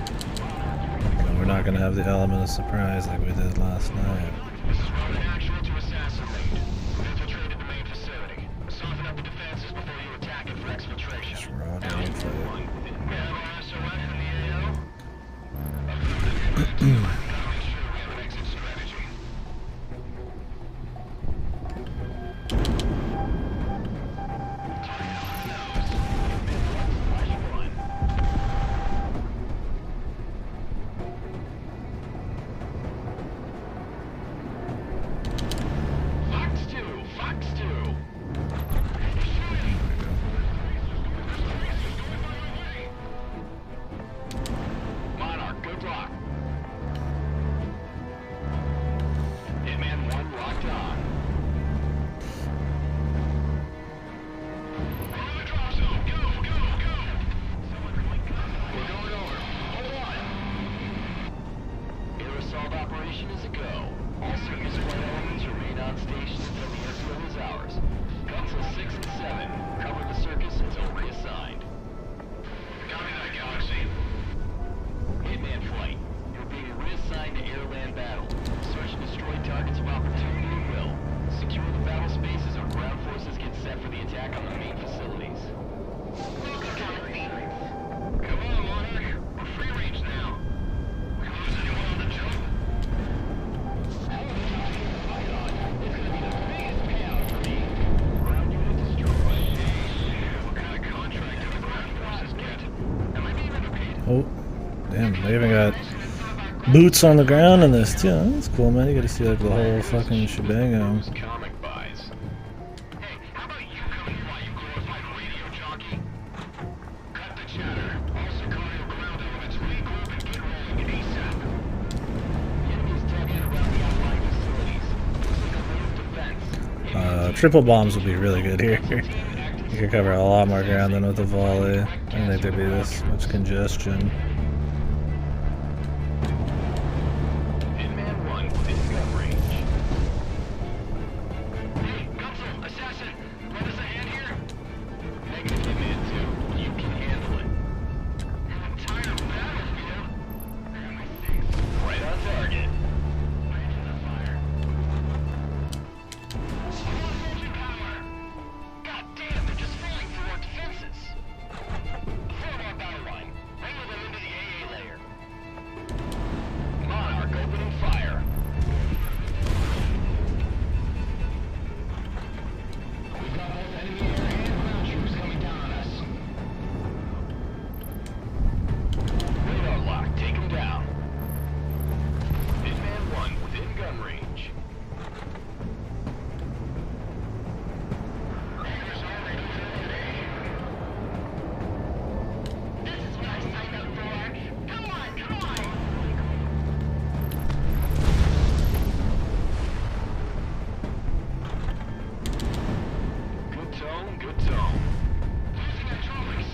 And we're not gonna have the element of surprise like we did last night. This is Roman actual to assassin lead. We've infiltrated the main facility. Soften up the defenses before you attack it for exfiltration. Just raw dogfight. We have our SOS in the AO. Affirmative. Gotta make sure we have an exit strategy. Fox 2! Fox 2! Monarch, good luck. Hitman 1 locked on. We're in the drop zone. Go, go, go. We're going over. Hold on. Air assault operation is a go. All circus flight elements remain on station until the airfield is ours. Council 6 and 7. Cover the circus until reassigned. Copy that, Galaxy. Hitman flight. You're being reassigned to air-land battle. Search and destroy targets of opportunity at will. Secure the battle spaces or ground forces get set for the attack on the main facilities. Come on, Monarch. We're free range now. We lose anyone on the jump? It's gonna be the biggest payout for me. Ground unit destroyed. What kind of contract do the ground forces get? Am I being underpaid? Oh, damn, they even got boots on the ground in this too. That's cool, man. You get to see like the whole fucking shebang. Comic buys. Hey, how about you come here while you glorified radio jockey? Cut the chatter. All Sicario ground elements regroup and get rolling ASAP. The enemy's dug in around the outlying facilities. Looks like a ring of defense. Triple bombs would be really good here. You could cover a lot more ground than with a volley. I don't think there'd be this much congestion. Hitman 1 within gun range. Hey, Gunsel, assassin, lend us a hand here? Negative Hitman 2. You can handle it. An entire battlefield? Right on target. Right in the fire. Full engine power! God damn, they're just falling through our defenses! Form our battle line. Wrangle them into the AA layer. Monarch opening fire. We've got both enemy air and ground troops coming down on us. Radar lock. Take him down. Hitman 1 within gun range. This is what I signed up for. Come on, come on. Good tone, good tone. Losing hydraulics.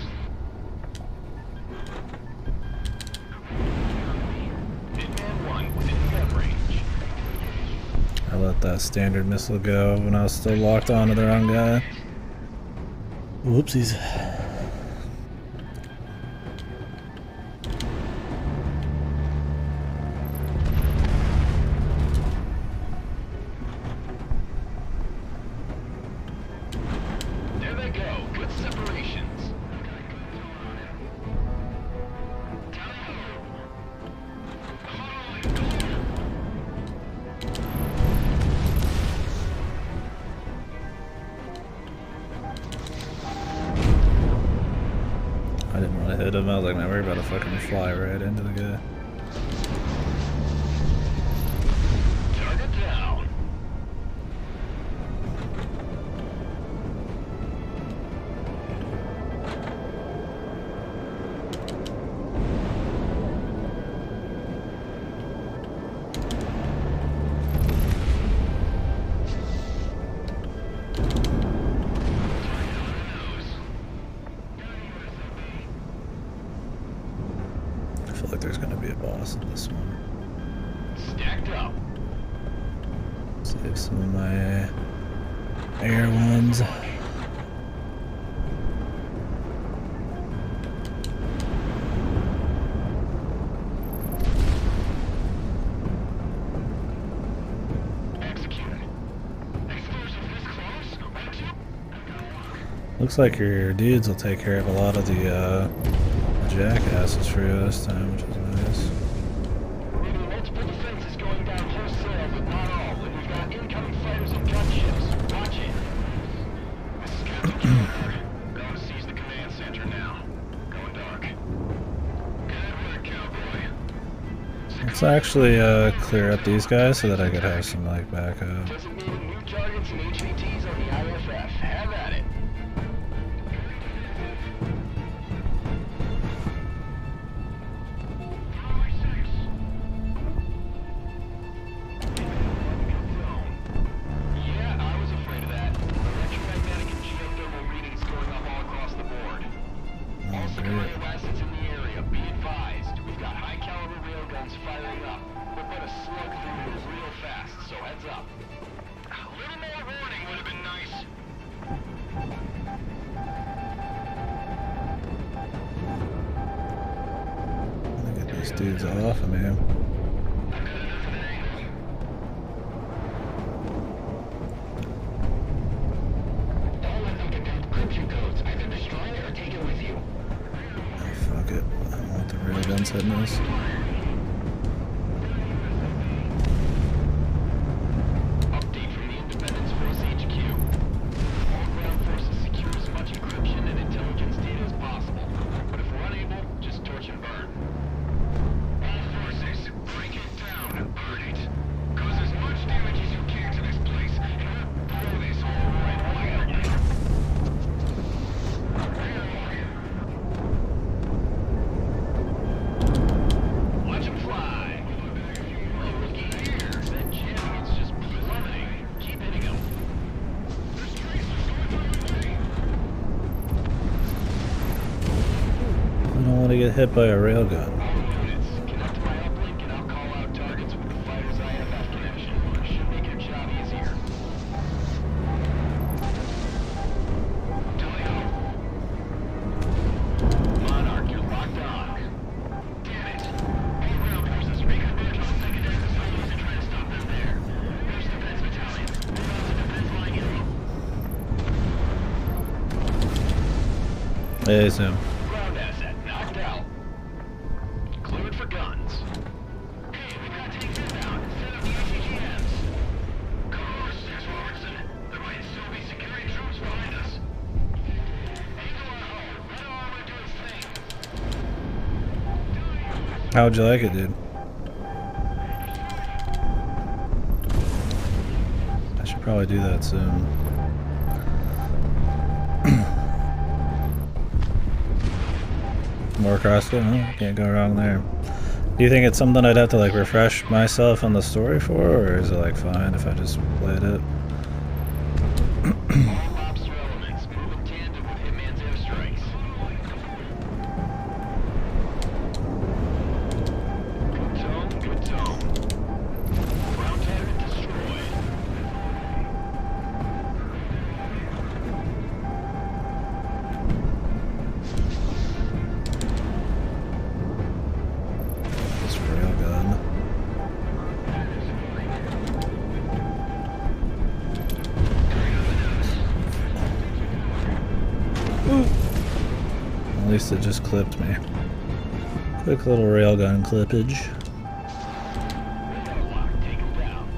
let that standard missile go when I was still locked onto the wrong guy. Whoopsies. There they go. Good separations. I didn't really hit him. I was like, man, we're about to fucking fly right into the guy. Target down. I feel like there's gonna be a boss in this one. Stacked up. Save some of my air ones. Executed. Explosion this close? Won't you? Looks like your dudes will take care of a lot of the jackasses for you this time, which is nice. Reading multiple defenses going down wholesale, but not all. And we've got incoming fighters and gunships. Watch it. This is Captain Jordan. Going to seize the command center now. Going dark. Good work, cowboy. Let's actually clear up these guys so that I could have some like backup. Designating new targets and HVTs on the IFF. Have at it. Yeah, I was afraid of that. Electromagnetic and geothermal readings going up all across the board. All civilian assets in the area, be advised. We've got high caliber railguns firing up. We'll put a slug through those real fast, so heads up. A little more warning would have been nice. Let me get these dudes off of me. All of them contain encryption codes. Either destroy it or take it with you. Oh, fuck it. I don't want the real guns hitting us. Update from the Independence Force HQ. All ground forces secure as much encryption and intelligence data as possible. But if we're unable, just torch and burn. All forces, break it down, burn it. Cause as much damage as you can to this place, and we'll blow this whole right wide open. Watch him fly. Oh, looky here. That jamming is just plummeting. Keep hitting him. There's tracers going through the way. I don't want to get hit by a railgun. All units, connect to my uplink and I'll call out targets with the fighter's IFF connection. Should make your job easier. Tally ho. Monarch, you're locked on. Damn it. All ground forces, reconverge on secondary facilities and try to stop them there. There's defense battalions. Move out to defense line info. Hey, Sam. Ground asset knocked out. Cleared for guns. Hey, we've got tanks inbound. Set up the ATGMs. Course, Six Robertson. There might still be security troops behind us. Angle our hole. Let our armor do its thing. How'd you like it, dude? I should probably do that soon. More crossbow? Huh? Can't go wrong there. Do you think it's something I'd have to like refresh myself on the story for, or is it like fine if I just played it? All lobster elements move in tandem with Hitman's airstrikes. Good tone, good tone. Ground target destroyed. At least it just clipped me. Quick little railgun clippage. Take him down.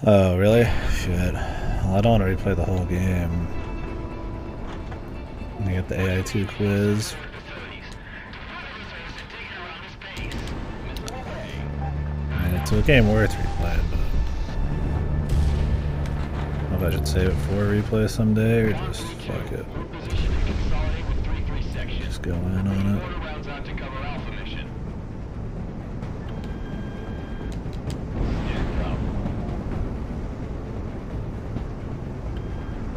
Oh, really? Shit. Well, I don't want to replay the whole game. Let me get the AI2 quiz. I mean, it's a game worth replaying, but I don't know if I should save it for a replay someday or just fuck it. Consolidate with 3-3 section. Just go in on it. Order rounds out to cover Alpha mission. Yeah, go.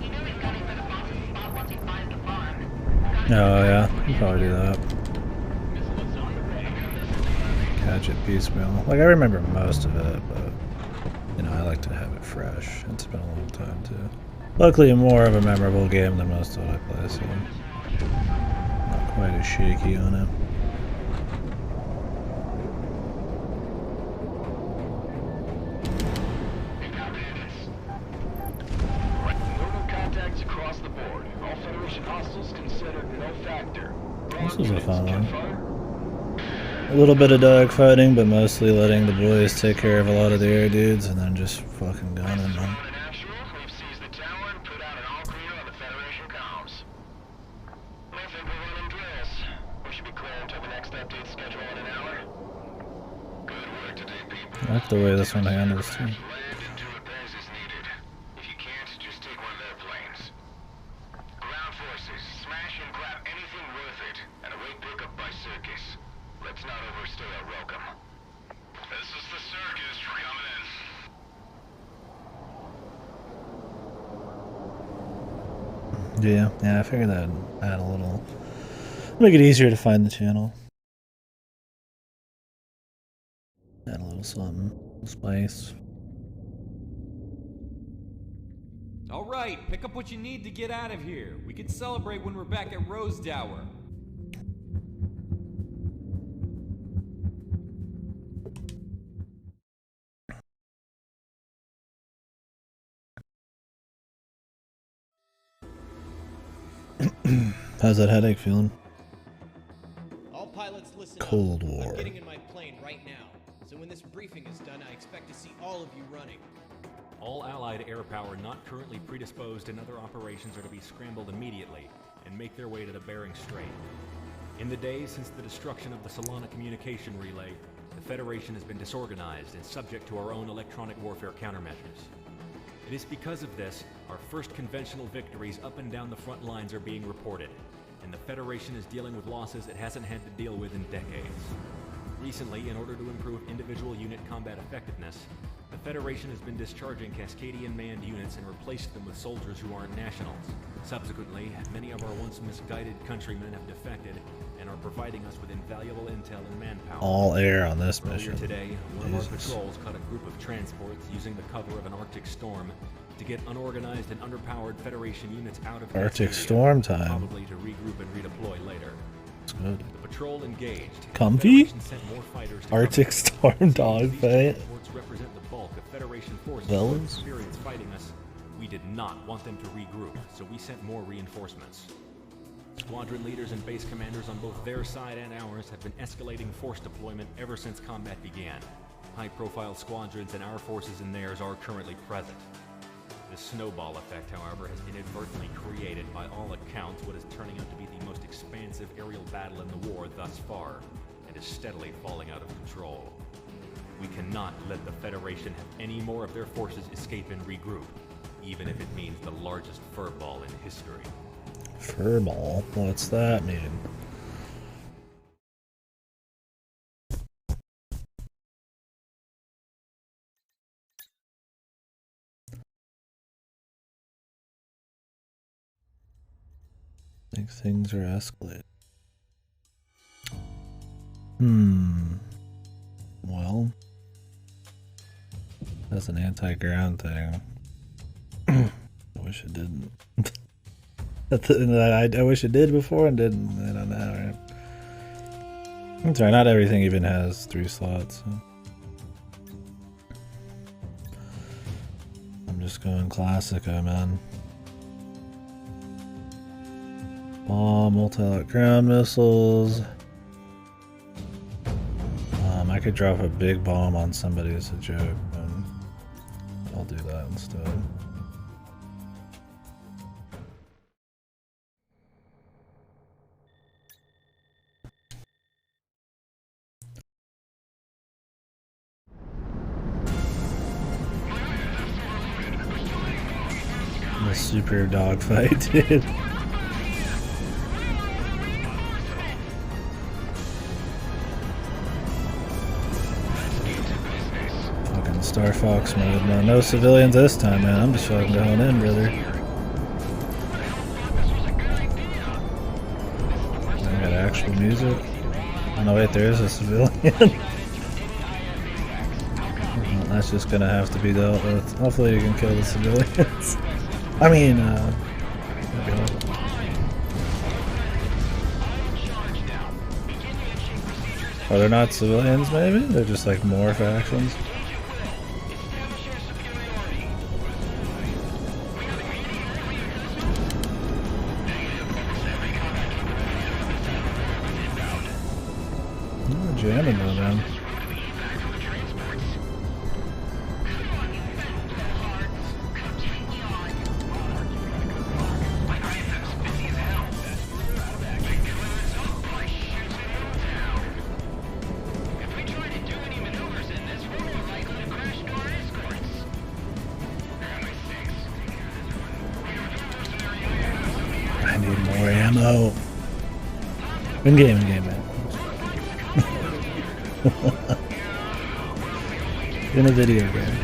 You know he's gunning for the boss's spot once he finds the farm. Oh, yeah. You can probably do that. Missiles on the way. Catch it piecemeal. Like, I remember most of it, but, you know, I like to have it fresh. It's been a long time, too. Luckily, more of a memorable game than most of what I play, so not quite as shaky on it. Normal contacts across the board. All Federation hostiles considered no factor. This was a fun one. A little bit of dogfighting, but mostly letting the boys take care of a lot of the air dudes and then just fucking gunning them. In actual, we've seized the tower and put out an all clear on the Federation comms. I think we're running drills. We should be clear until the next update schedule in an hour. Good work today, people. I like the way this one handles, too. Land and do repairs as needed. If you can't, just take one of their planes. Ground forces, smash and grab anything worth it, and await pickup by Circus. Let's not overstay our welcome. This is the Circus coming in. Yeah, I figured that'd add a little, make it easier to find the channel. Add a little something, spice. All right, pick up what you need to get out of here. We can celebrate when we're back at Rose Tower. How's that headache feeling? All pilots listen Cold up. War. I'm getting in my plane right now. So when this briefing is done, I expect to see all of you running. All Allied air power not currently predisposed in other operations are to be scrambled immediately and make their way to the Bering Strait. In the days since the destruction of the Solana communication relay, the Federation has been disorganized and subject to our own electronic warfare countermeasures. It is because of this, our first conventional victories up and down the front lines are being reported, and the Federation is dealing with losses it hasn't had to deal with in decades. Recently, in order to improve individual unit combat effectiveness, the Federation has been discharging Cascadian manned units and replaced them with soldiers who aren't nationals. Subsequently, many of our once misguided countrymen have defected and are providing us with invaluable intel and manpower. All air on this Earlier mission. today, one of our Jesus. patrols caught a group of transports using the cover of an Arctic storm to get unorganized and underpowered Federation units out of Arctic Cascadia, storm time. probably to regroup and redeploy later. It's good. The patrol engaged. Comfy? The Federation sent more fighters to Arctic cover. storm Seeing as dogfight. these transports represent the bulk of Federation forces Those? with experience fighting us. We did not want them to regroup, so we sent more reinforcements. Squadron leaders and base commanders on both their side and ours have been escalating force deployment ever since combat began. High-profile squadrons and our forces and theirs are currently present. The snowball effect, however, has inadvertently created, by all accounts, what is turning out to be the most expansive aerial battle in the war thus far, and is steadily falling out of control. We cannot let the Federation have any more of their forces escape and regroup, even if it means the largest furball in history. Furball? What's that mean? Think things are escalating. Well, that's an anti-ground thing. I wish it didn't. I wish it did before and didn't. I don't know. That's right, not everything even has 3 slots. So. I'm just going Classico, man. Bomb, multi-lock ground missiles. I could drop a big bomb on somebody as a joke, but I'll do that instead. The super dogfight, dude. Fucking Star Fox mode, man. No civilians this time, man. I'm just fucking going in, brother. I got actual music. Oh no, wait, there is a civilian. That's just gonna have to be dealt with. Hopefully you can kill the civilians. I mean, oh, they're not civilians, maybe? They're just like more factions? Oh, jamming though, man. I need more ammo. In game, man. In a video game.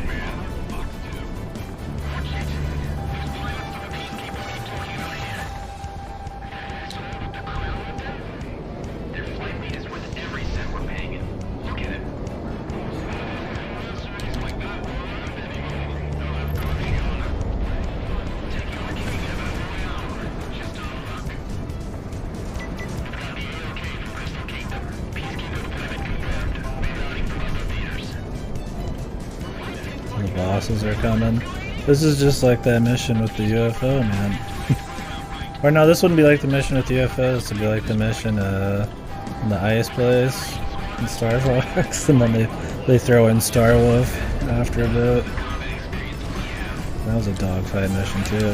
The bosses are coming. This is just like that mission with the UFO, man. Or no, this wouldn't be like the mission with the UFO. This would be like the mission in the ice place in Star Fox, and then they throw in Star Wolf after a bit. That was a dogfight mission too.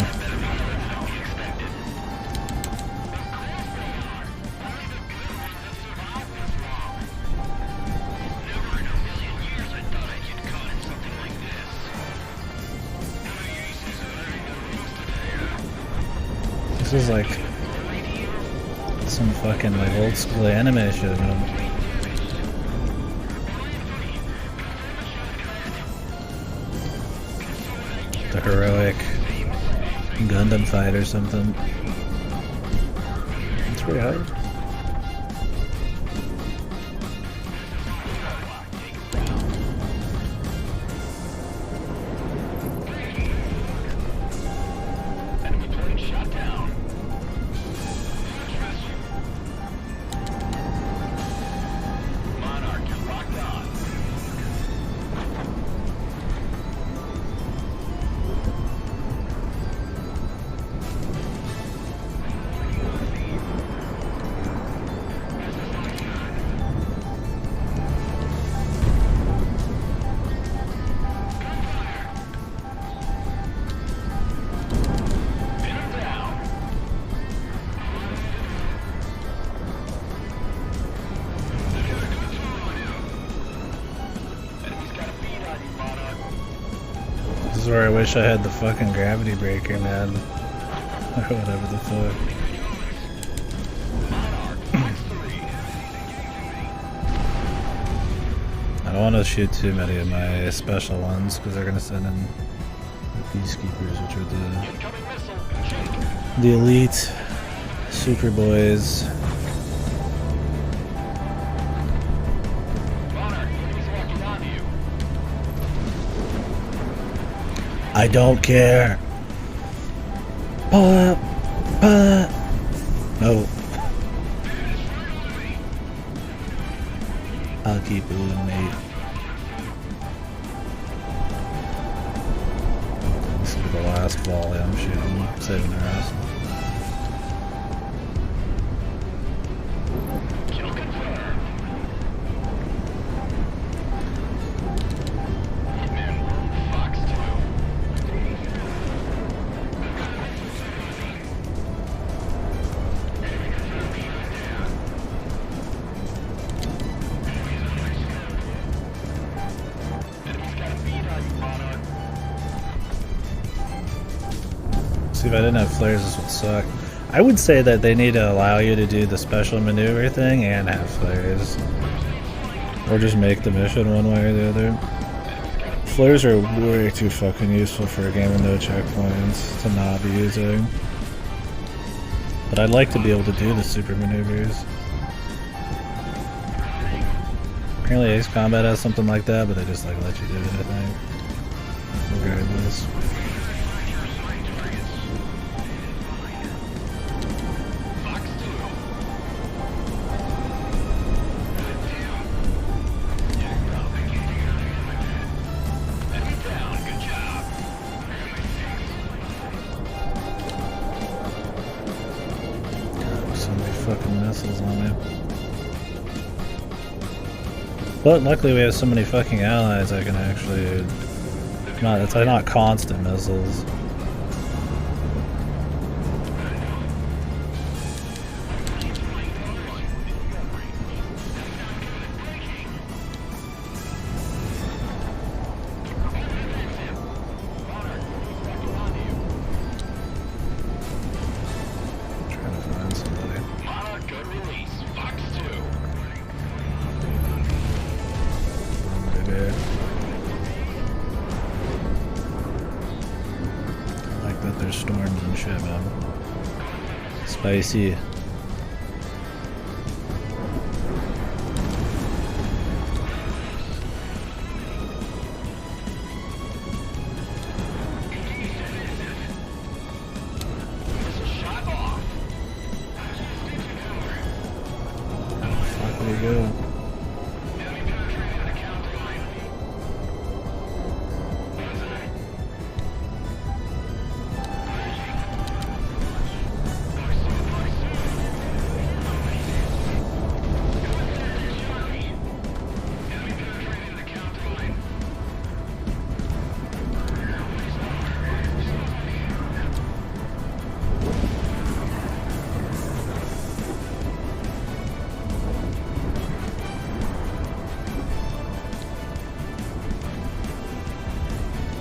This is like some fucking like old school anime shit, man. The heroic Gundam fight or something. It's pretty hard. This is where I wish I had the fucking gravity breaker, man. Or whatever the fuck. I don't want to shoot too many of my special ones because they're going to send in the Peacekeepers, which are the elite super boys. I don't care. Pull up. No. I'll keep moving, mate. This will be the last volley I'm shooting, saving the rest. Kill confirmed. Hitman 1, Fox 2. Enemy's got a bead on you, Monarch. See, if I didn't have flares, this would suck. I would say that they need to allow you to do the special maneuver thing and have flares. Or just make the mission one way or the other. Flares are way too fucking useful for a game with no checkpoints to not be using. But I'd like to be able to do the super maneuvers. Apparently Ace Combat has something like that, but they just like let you do it, I think. Regardless. So many fucking missiles on me. But luckily we have so many fucking allies I can actually it's not constant missiles. Trying to find somebody. Monarch, good release. Fox 2. Maybe. I like that there's storms and shit, man. Spicy. Shot off. Fuck, there you go.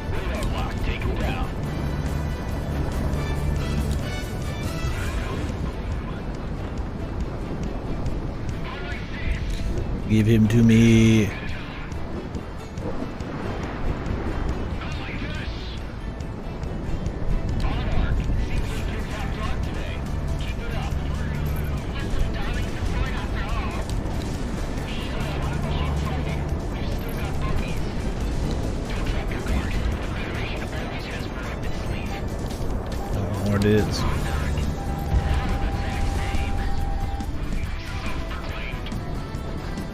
Radar lock, take him down. Give him to me. Monarch, seems like you're top dog today. Keep it up. Listen, darling, it's a point after all. Keep fighting. We've still got bogeys. Don't drop your guard. The Federation always has more up its sleeve. More dudes. Self-proclaimed.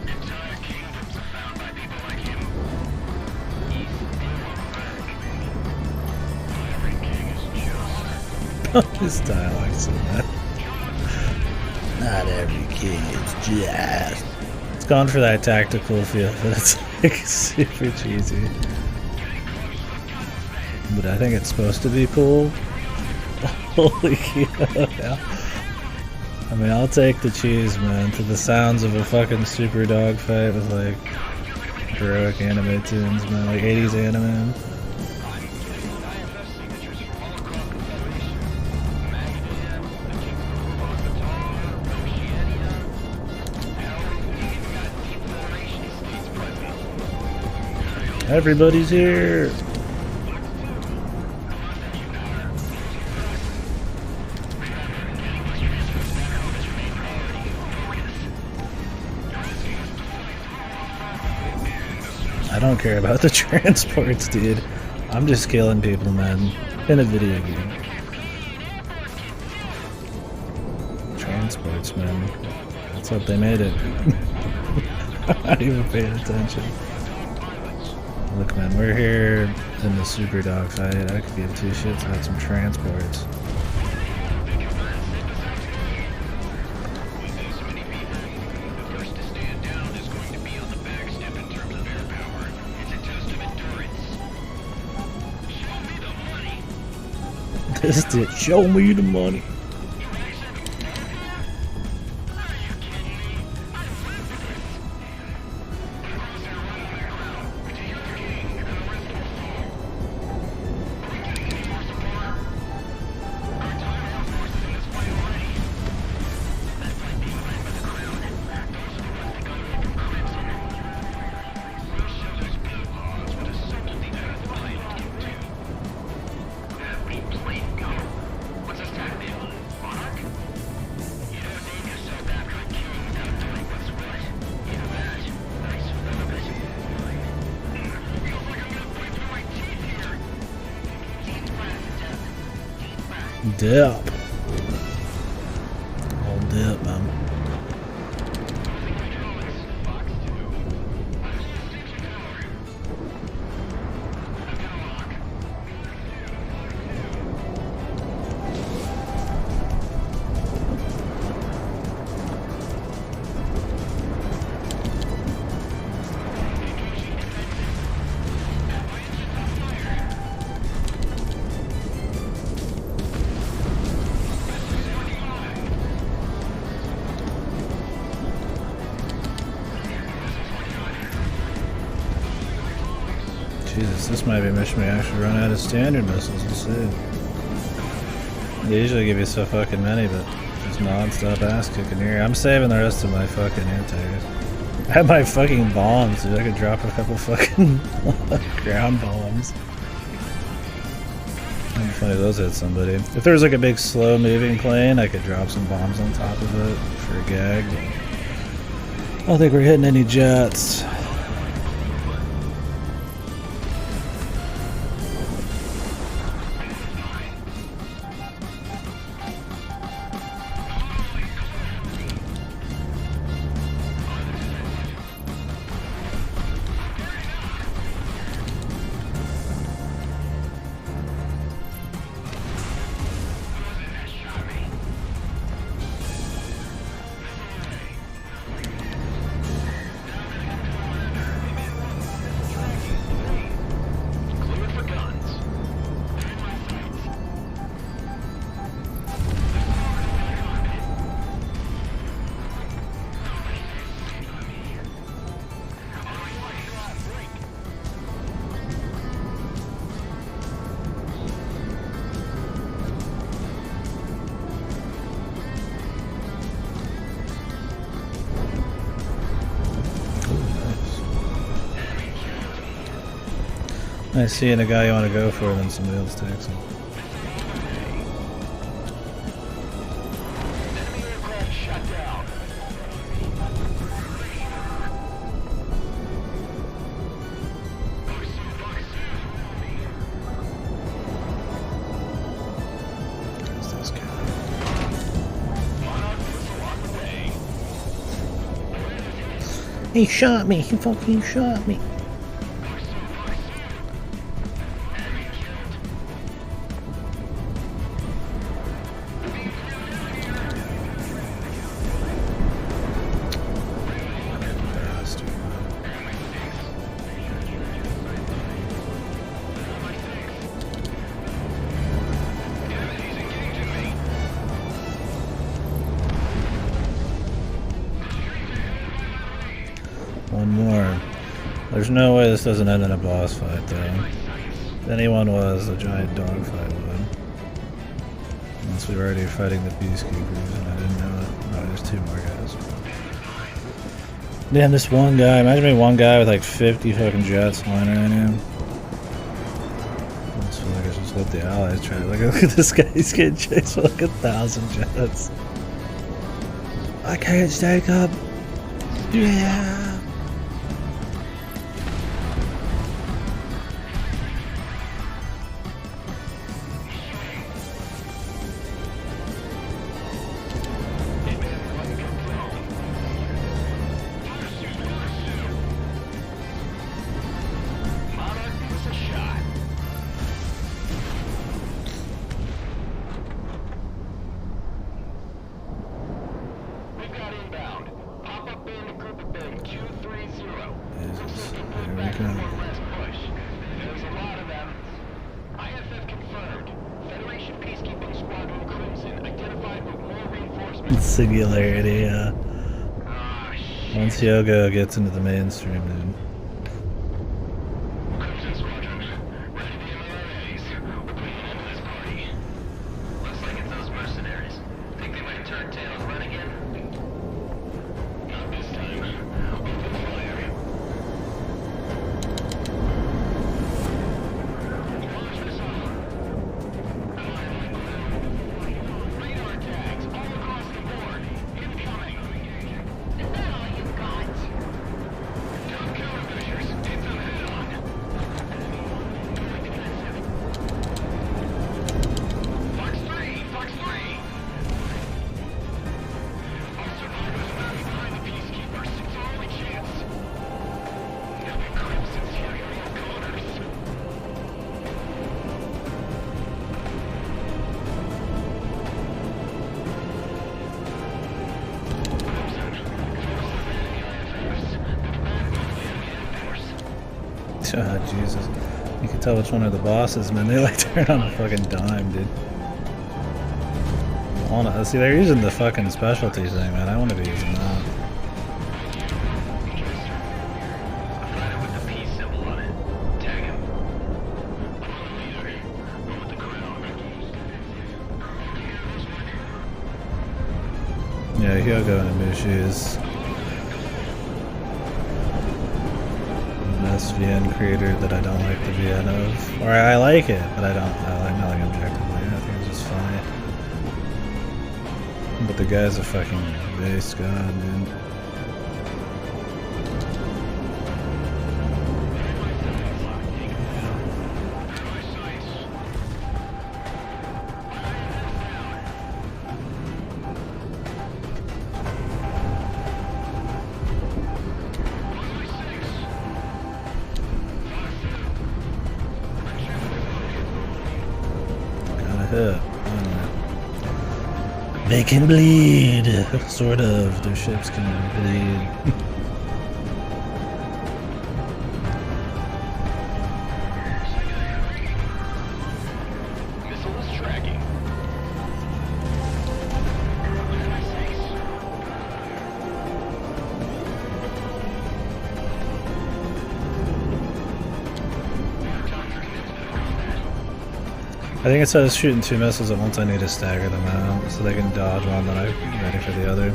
Entire kingdoms are found by people like him. He's still every king is just. His dialogue's so bad. Not every king is just. It's gone for that tactical feel, but it's like super cheesy. But I think it's supposed to be cool. Holy cow. I mean, I'll take the cheese, man, to the sounds of a fucking super dogfight with like heroic anime tunes, man, like 80s anime. Everybody's here. I don't care about the transports, dude. I'm just killing people, man. In a video game. Transports, man. That's what they made it. Not even paying attention. Look, man, we're here in the super dogfight. I could give two shits about some transports. This did show me the money. Dip. All dip, man. Jesus, this might be a mission we actually run out of standard missiles. Let's see. They usually give you so fucking many, but just non-stop ass kicking here. I'm saving the rest of my fucking anti-airs. I have my fucking bombs, dude. I could drop a couple fucking ground bombs. It'd be funny if those hit somebody. If there was like a big slow-moving plane, I could drop some bombs on top of it for a gag. But I don't think we're hitting any jets. Nice seeing a guy you want to go for, and then somebody else takes him. Who's this guy? He shot me! He fucking shot me! One more. There's no way this doesn't end in a boss fight, though. If anyone was, a giant dogfight would. Unless we were already fighting the Peacekeepers and I didn't know it. No, there's two more guys. Damn, this one guy. Imagine me one guy with like 50 fucking jets flying around him. I just feel like I should just let the allies try. Look at this guy. He's getting chased by like 1,000 jets. I can't stake up. Yeah. bearing 230. Jesus. Good Here we back go. one last push. There's a lot of them. IFF confirmed. Federation Peacekeeping Squadron Crimson identified with more reinforcements. Singularity, yeah. Ah, shit. Once Yogo gets into the mainstream, dude. Crimson Squadron, ready the MLRAs. We're putting an end to this party. Looks like it's those mercenaries. Think they might turn tail and run again? Not this time. Open fire. Launch missile. Radar tags all across the board. Incoming. Is that all you got? Dump countermeasures. Hit them head on. Fox 3! Fox 3! Our survivors rally behind the Peacekeepers. It's our only chance. Now the Crimson's here in your corners. Ah, Jesus. You can tell which one are the bosses, man. They like turn on a fucking dime, dude. See, they're using the fucking specialty thing, man. I want to be using that. Rider with the peace symbol on it. Tag him. I'm the leader. I'm with the crown. Yeah, Hyogo and Ibushi is an SVN creator that I don't like the VN of. Or I like it, but I like not like objectively. I think it's just funny. But the guy's a fucking base god, dude. Gotta hit. They can bleed, sort of. Their ships can bleed. Missile is tracking. I think it says shooting 2 missiles at once. I need to stagger them out so they can dodge one, then I'm ready for the other.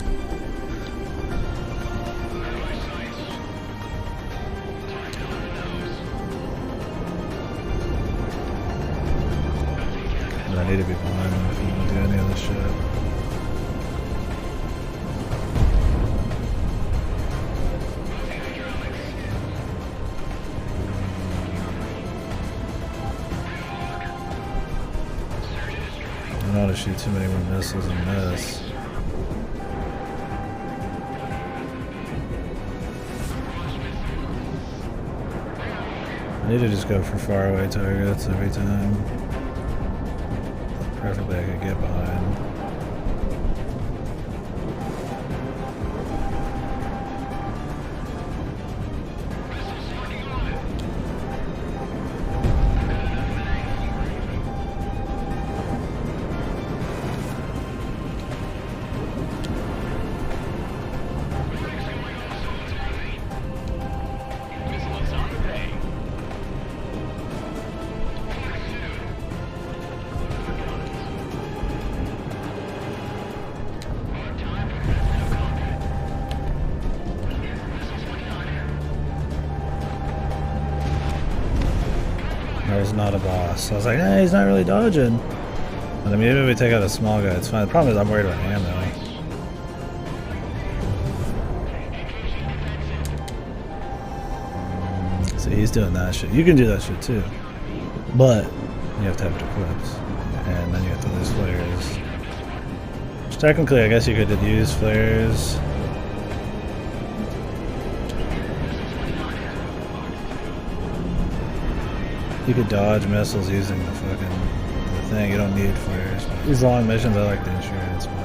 But I need to be behind them if I'm gonna do any of this shit. I don't want to shoot too many more missiles and miss. I need to just go for faraway targets every time. Preferably I could get behind. Missile is on the way. That was not a boss. I was like, hey, he's not really dodging. And then maybe we take out a small guy, it's fine. The problem is I'm worried about him though. So he's doing that shit. You can do that shit too. But you have to have it equipped. And then you have to lose flares. Which technically I guess you could use flares. You could dodge missiles using the fucking thing. You don't need flares. These long missions, I like the insurance, man.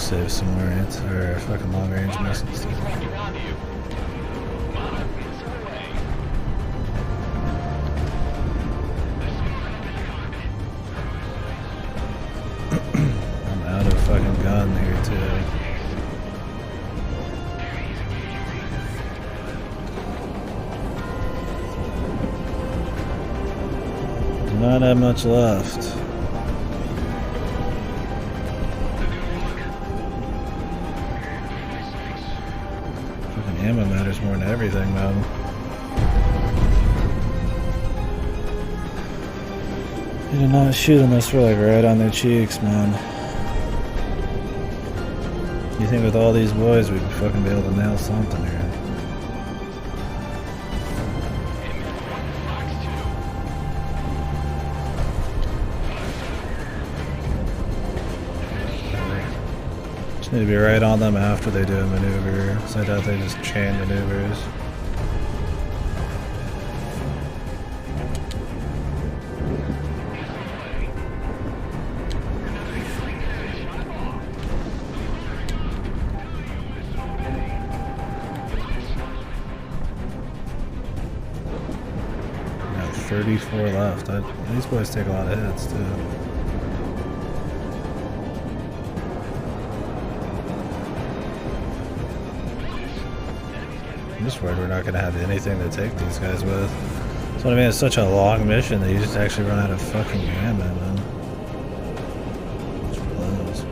save some warrants or fucking long range missiles. Rocket onto you. Monarch missile away. I'm out of fucking gun here too. Do not have much left. Fucking ammo matters more than everything, man. They did not shoot us. We're like right on their cheeks, man. You think with all these boys we'd fucking be able to nail something here? Just need to be right on them after they do a maneuver. So I doubt they just chain maneuvers. Got 34 left. These boys take a lot of hits too. I'm just worried we're not going to have anything to take these guys with. So I mean, it's such a long mission that you just actually run out of fucking ammo, man. Which blows.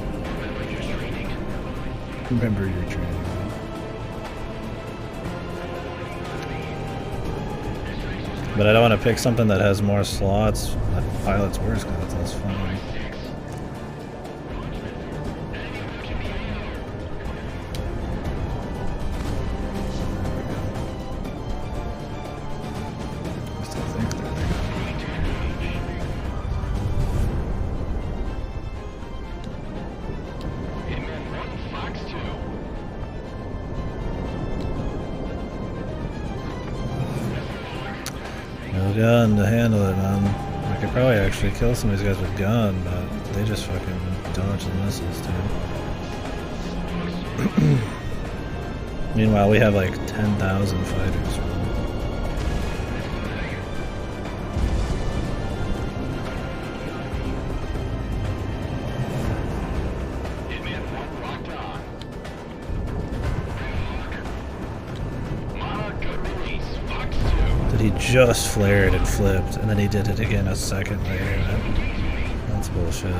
Remember your training. But I don't want to pick something that has more slots that pilots worse because it's less fun. No gun to handle it, man. I could probably actually kill some of these guys with gun, but they just fucking dodge the missiles, dude. Meanwhile, we have like 10,000 fighters. He just flared and flipped, and then he did it again a second later. That's bullshit.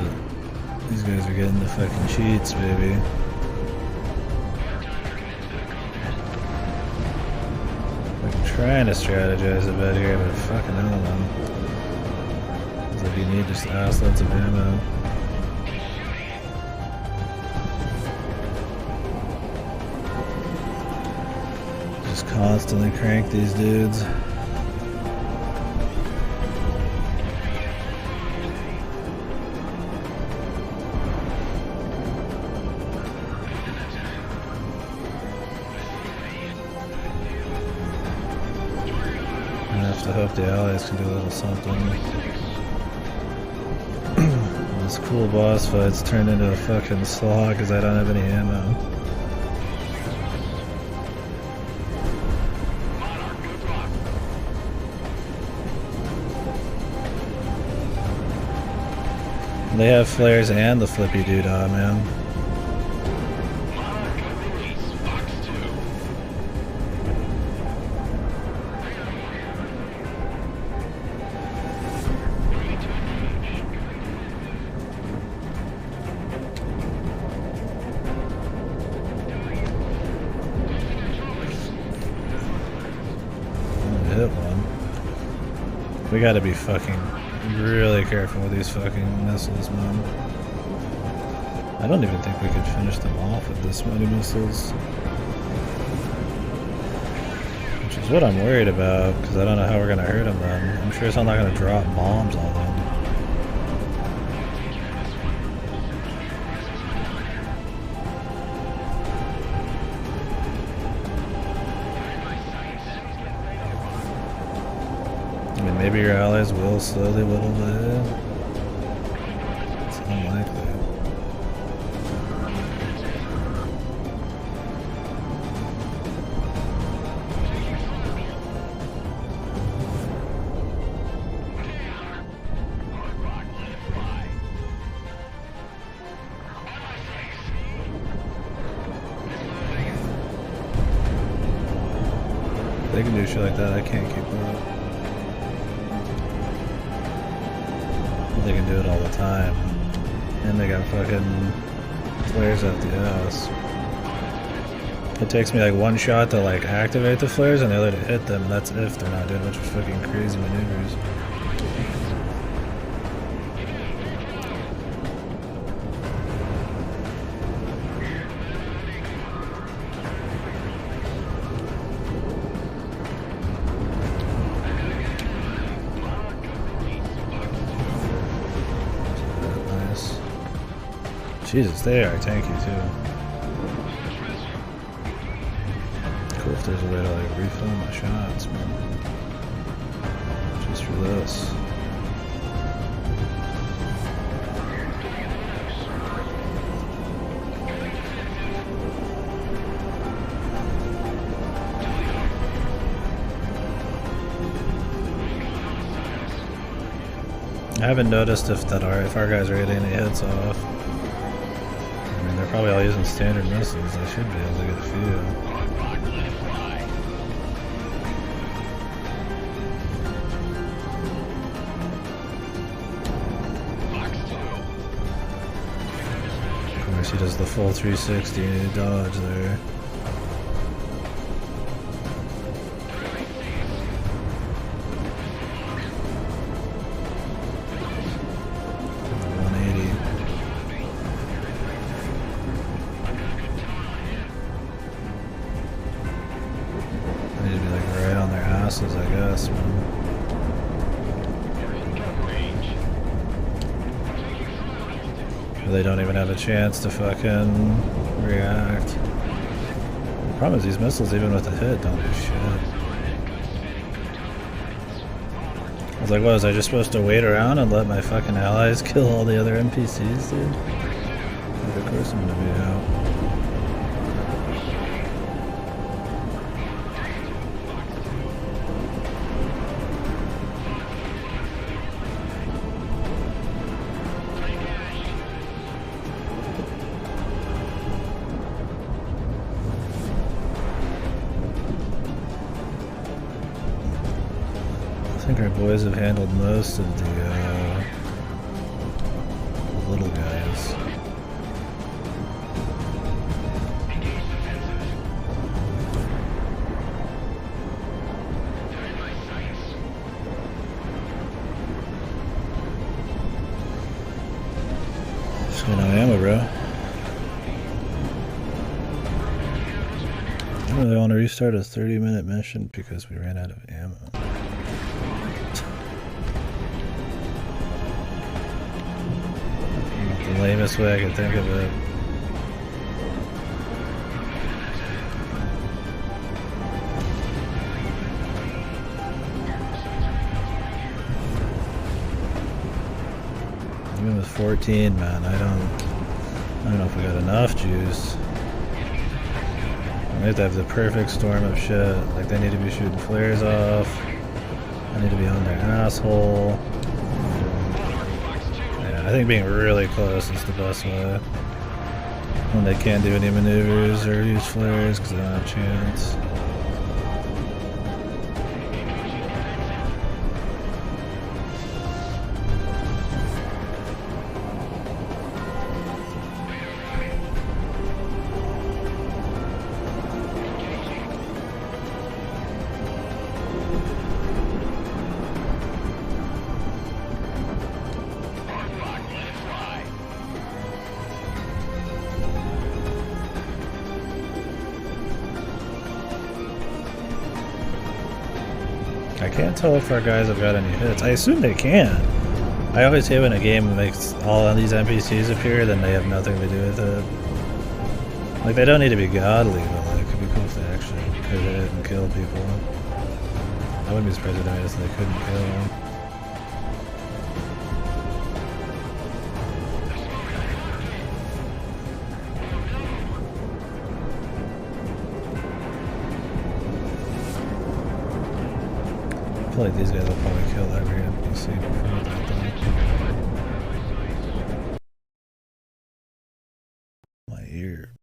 These guys are getting the fucking cheats, baby. I'm trying to strategize a bit here, but fucking hell, man. It's like you need just ass loads of ammo. Just constantly crank these dudes. I hope the allies can do a little something. This cool boss fight's turned into a fucking slog because I don't have any ammo. They have flares and the flippy doodah, man. Hit one. We gotta be fucking really careful with these fucking missiles, man. I don't even think we could finish them off with this many missiles. Which is what I'm worried about, because I don't know how we're gonna hurt them then. I'm sure I'm not gonna drop bombs on them. Maybe your allies will slowly whittle it. It's unlikely. They can do shit like that. I can't keep up. They can do it all the time. And they got fucking flares out the ass. It takes me like one shot to like activate the flares and the other to hit them. That's if they're not doing a bunch of fucking crazy maneuvers. Nice. Jesus, they are tanky too. Cool if there's a way to like refill my shots, man. Just for this. I haven't noticed if our guys are getting any hits off. I mean, they're probably all using standard missiles. I should be able to get a few. Of course, he does the full 360 dodge there. I guess, man. They don't even have a chance to fucking react. The problem is these missiles, even with a hit, don't do shit. I was like, what, was I just supposed to wait around and let my fucking allies kill all the other NPCs, dude? Like, of course I'm gonna be out. I think our boys have handled most of the little guys. Just got no ammo, bro. I really want to restart a 30-minute mission because we ran out of ammo. The lamest way I can think of it. Even with 14, man, I don't know if we got enough juice. We have to have the perfect storm of shit. Like, they need to be shooting flares off. I need to be on their asshole. I think being really close is the best way. When they can't do any maneuvers or use flares because they don't have a chance. I can't tell if our guys have got any hits. I assume they can. I always hate when a game makes all of these NPCs appear, then they have nothing to do with it. Like, they don't need to be godly, but like, it could be cool if they actually could hit and kill people. I wouldn't be surprised if they couldn't kill them. I feel like these guys will probably kill every NPC before that done. My ear.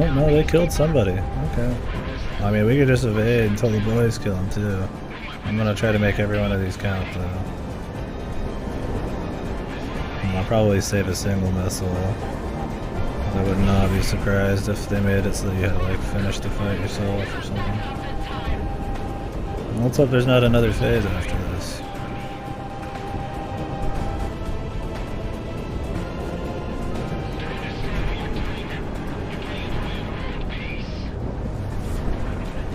Oh, no, they killed somebody. Okay. I mean, we could just evade until the boys kill them, too. I'm gonna try to make every one of these count, though. And I'll probably save a single missile. I would not be surprised if they made it so that you had to, like, finish the fight yourself or something. Let's hope there's not another phase after this.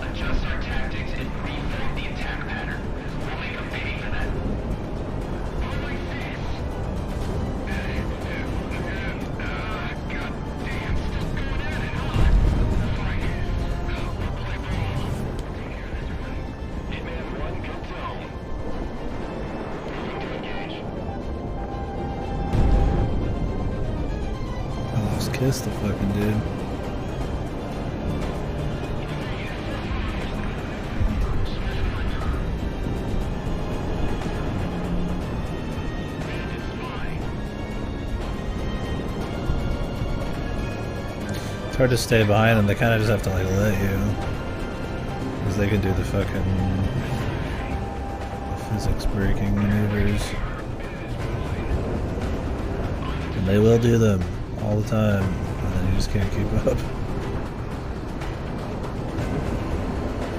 Adjust our tactics and reform the attack pattern. We'll make them pay for that. Go like this. God damn, still going at it, huh? We'll play ball. Hitman 1, good zone. Moving to engage. I almost kissed the fucking dude. It's hard to stay behind them, they kind of just have to like let you. Because they can do the fucking physics breaking maneuvers. And they will do them all the time, and then you just can't keep up.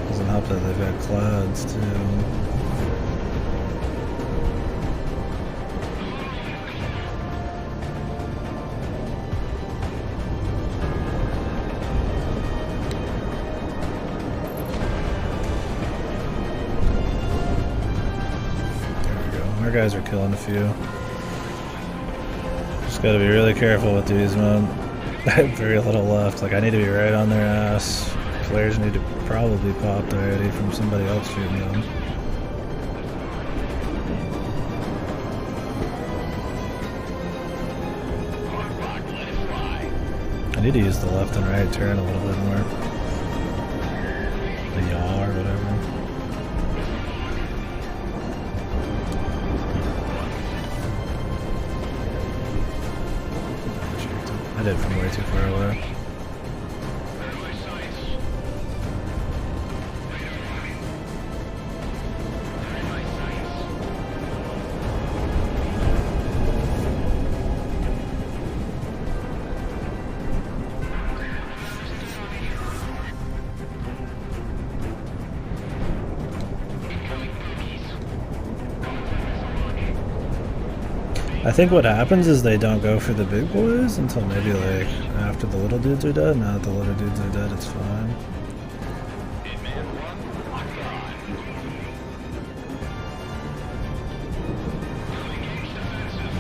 Doesn't help that they've got clouds too. Our guys are killing a few. Just gotta be really careful with these, man. I have very little left. Like, I need to be right on their ass. Players need to probably pop already from somebody else shooting them. I need to use the left and right turn a little bit more. The yaw or whatever. I did it from way too far away. I think what happens is they don't go for the big boys until maybe like after the little dudes are dead. Now that the little dudes are dead, it's fine. Hitman 1, lock on. Engage defensive.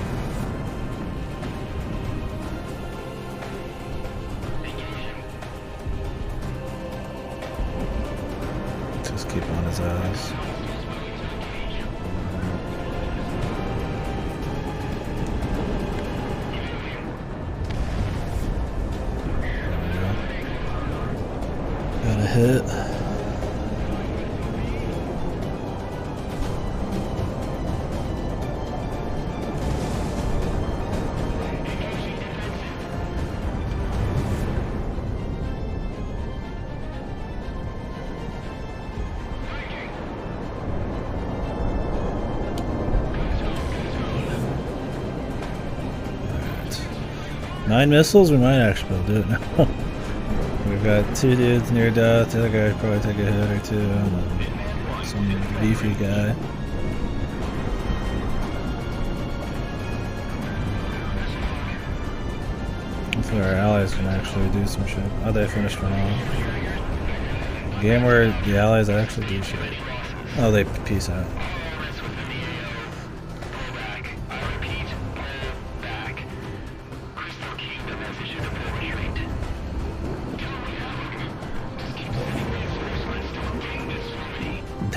Engaging. Just keep on his ass. Got a hit. Alright. 9 missiles, we might actually be able to do it now. We've got 2 dudes near death, the other guy would probably take a hit or 2, and then some beefy guy. Hopefully our allies can actually do some shit. Oh, they finished one off. Game where the allies actually do shit. Oh, they peace out.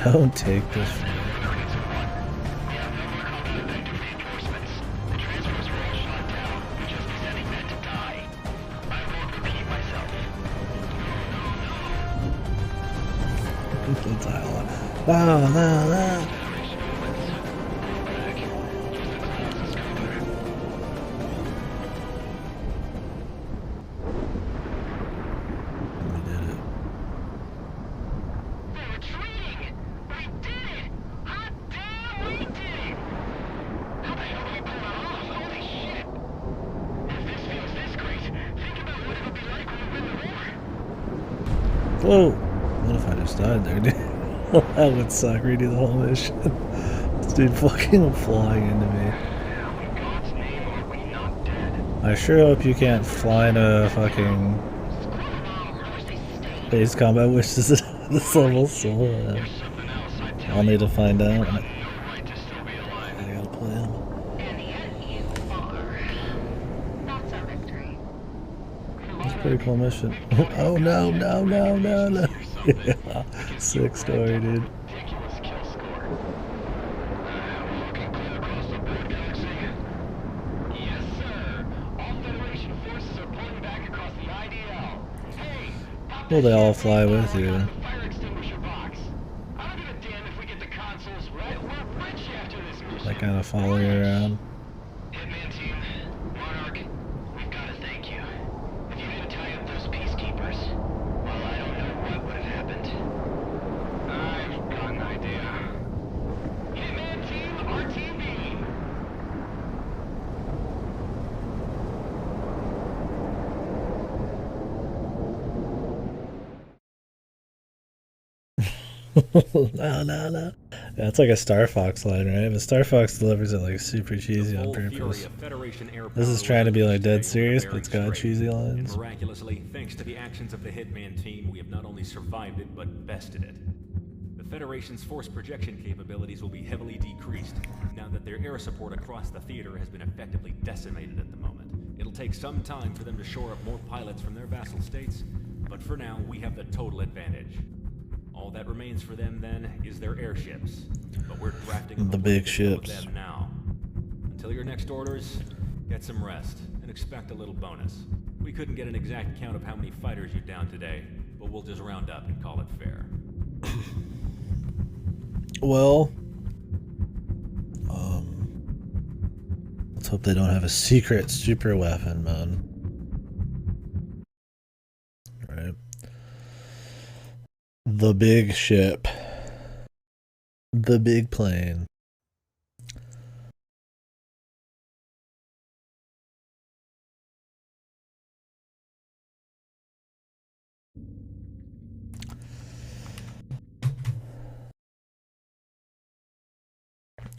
Don't take this. The dialogue. No, no, no. How the hell do we pull it off? Holy shit! If this feels this great, think about what it'll be like when we win the war. Whoa! What if I just died there, dude? That would suck reading the whole mission. This dude fucking flying into me. How in God's name are we not dead? I sure hope you can't fly into fucking base combat, which is this level, so Something else, I tell I'll need to find out. you, no right to still be alive. I gotta play him. And yet you are. That's our victory. It's a pretty cool mission. Oh no, no, no, no, no. Yeah, sick story, dude. Ridiculous kill score. Looking clear across the board, Galaxy. Yes, sir. All Federation forces are pulling back across the IDL. Hey, pop Well, that they all shit fly right with now you. on the fire extinguisher box. I don't give a damn if we get the consoles right. We're rich after this mission. I kind of follow you around. Hitman team, Monarch, we've got to thank you. If you didn't tie up those peacekeepers, well, I don't know what would have happened. I've got an idea. Hitman team, RTB. No, no, no. Yeah, it's like a Star Fox line, right? But Star Fox delivers it like super cheesy on Full fury purpose. of Federation air This is power trying to be was like dead unleashed today serious, on but it's Bering got Strait. cheesy And lines. miraculously, thanks to the actions of the Hitman team, we have not only survived it, but bested it. The Federation's force projection capabilities will be heavily decreased now that their air support across the theater has been effectively decimated at the moment. It'll take some time for them to shore up more pilots from their vassal states, but for now, we have the total advantage. All that remains for them, then, is their airships. But we're drafting up The a big plan to deal with ships. them now. Until your next orders, get some rest and expect a little bonus. We couldn't get an exact count of how many fighters you downed today, but we'll just round up and call it fair. Well, let's hope they don't have a secret super weapon, man. Right. The big ship. The big plane.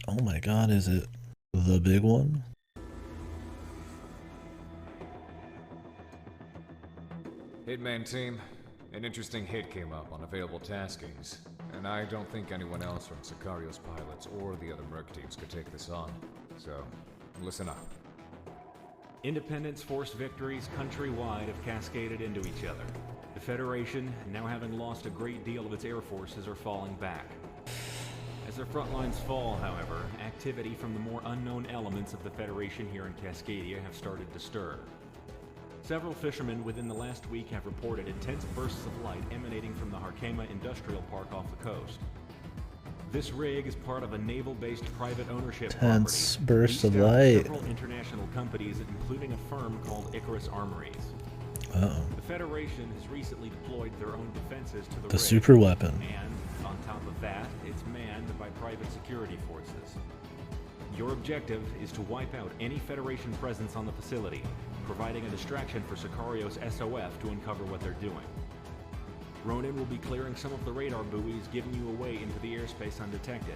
Oh my god, is it the big one? Hitman team, an interesting hit came up on available taskings, and I don't think anyone else from Sicario's pilots or the other merc teams could take this on. So, listen up. Independence Force victories countrywide have cascaded into each other. The Federation, now having lost a great deal of its air forces, are falling back. As their front lines fall, however, activity from the more unknown elements of the Federation here in Cascadia have started to stir. Several fishermen within the last week have reported intense bursts of light emanating from the Harkema Industrial Park off the coast. This rig is part of a naval-based private ownership Intense property bursts of leased out to light. several international companies, including a firm called Icarus Armories. Uh-oh. The Federation has recently deployed their own defenses to the The rig, super weapon. and on top of that, it's manned by private security forces. Your objective is to wipe out any Federation presence on the facility, providing a distraction for Sicario's SOF to uncover what they're doing. Ronan will be clearing some of the radar buoys, giving you a way into the airspace undetected.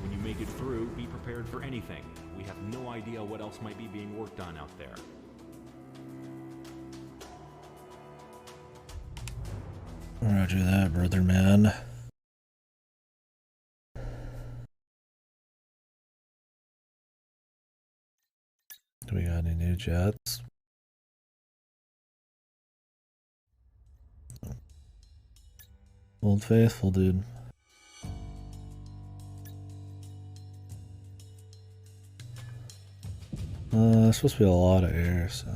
When you make it through, be prepared for anything. We have no idea what else might be being worked on out there. Roger that, brother man. Do we got any new jets? Old Faithful, dude. There's supposed to be a lot of air, so.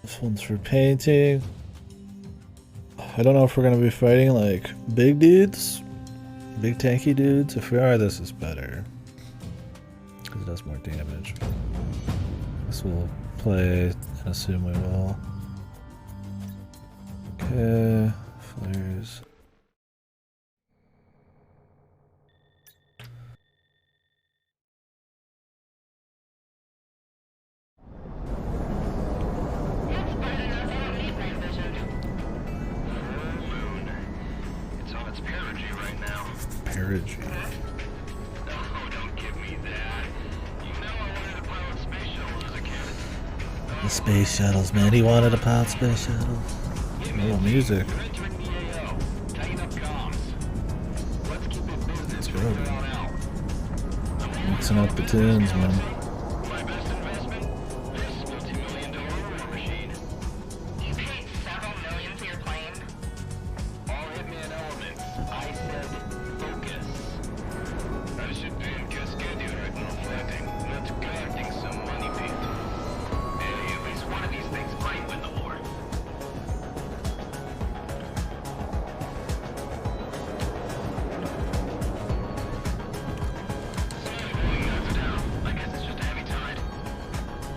This one's for painting. I don't know if we're gonna be fighting like big dudes, big tanky dudes. If we are, this is better because it does more damage. This will play and assume we will. Okay, flares. That's bright enough. I don't need night vision. Moon. It's on its perigee right now. Perigee. Oh, don't give me that. You know I wanted to pilot space shuttles as a kid. The space shuttles, man. He wanted to pilot space shuttles. Oh, music. You're entering the AO. Tighten up comms. Let's keep it business Let's go, from here man. on out. Mixing up the tunes, man. My best investment? This multi-million-dollar war machine. You paid several million for your plane? All Hitman elements. I said focus. I should be in Cascadia right now fighting, not collecting some money, Pete. Hey, at least one of these things might win the war. I guess it's just a heavy tide.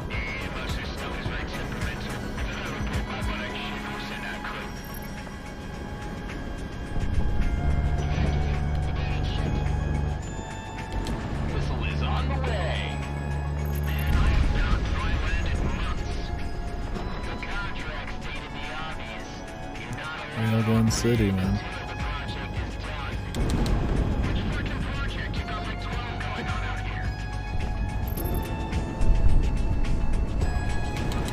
Yeah, most of this stuff is very temperamental. If I ever put my butt in shit, we'll send out crew. Missile is on the way. Man, I have been on dry land in months. The contract stated the obvious. You're not Railgun City, man. until the project is done. Which freaking project? You got like 12 going on out here.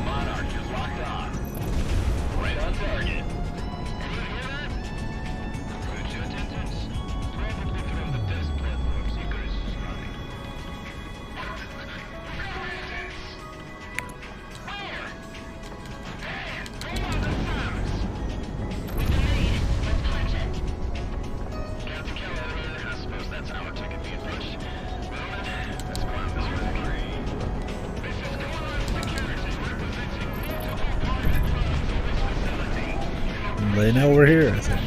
Monarch is locked on. Right on target. Anyone hear that? Good to attendance. Probably through the test platforms Icarus is running. Where? Hey, hold on the thumbs. We delayed. Let's punch it. Captain Keller, I suppose that's our ticket being pushed. Well, that's why I'm miserable. This is Colorado Security representing multiple private firms on this facility. They know we're here, I think.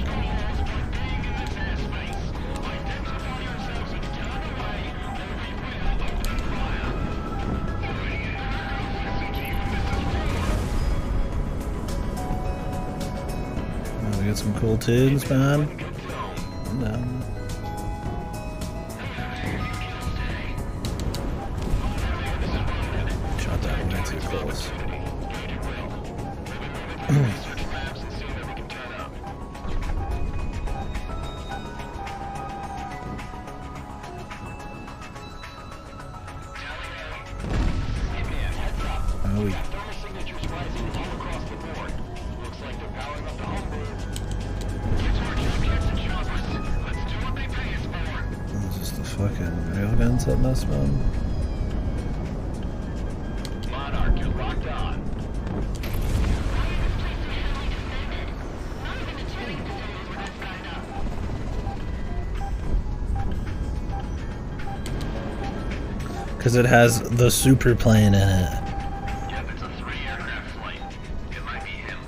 Oh, we got some cool tunes, man. No. Shot that way too close. Oh, we Thermal signatures rising all across the board. Looks like they're powering up the homebrew. Get to our jump and choppers. Let's do what they pay us for. This is the fucking railguns that mess, man. Monarch, you're locked on. Why is this place so heavily defended? Not even the tuning facilities were that signed up. Because it has the super plane in it. Yep, it's a 3-aircraft flight. It might be him.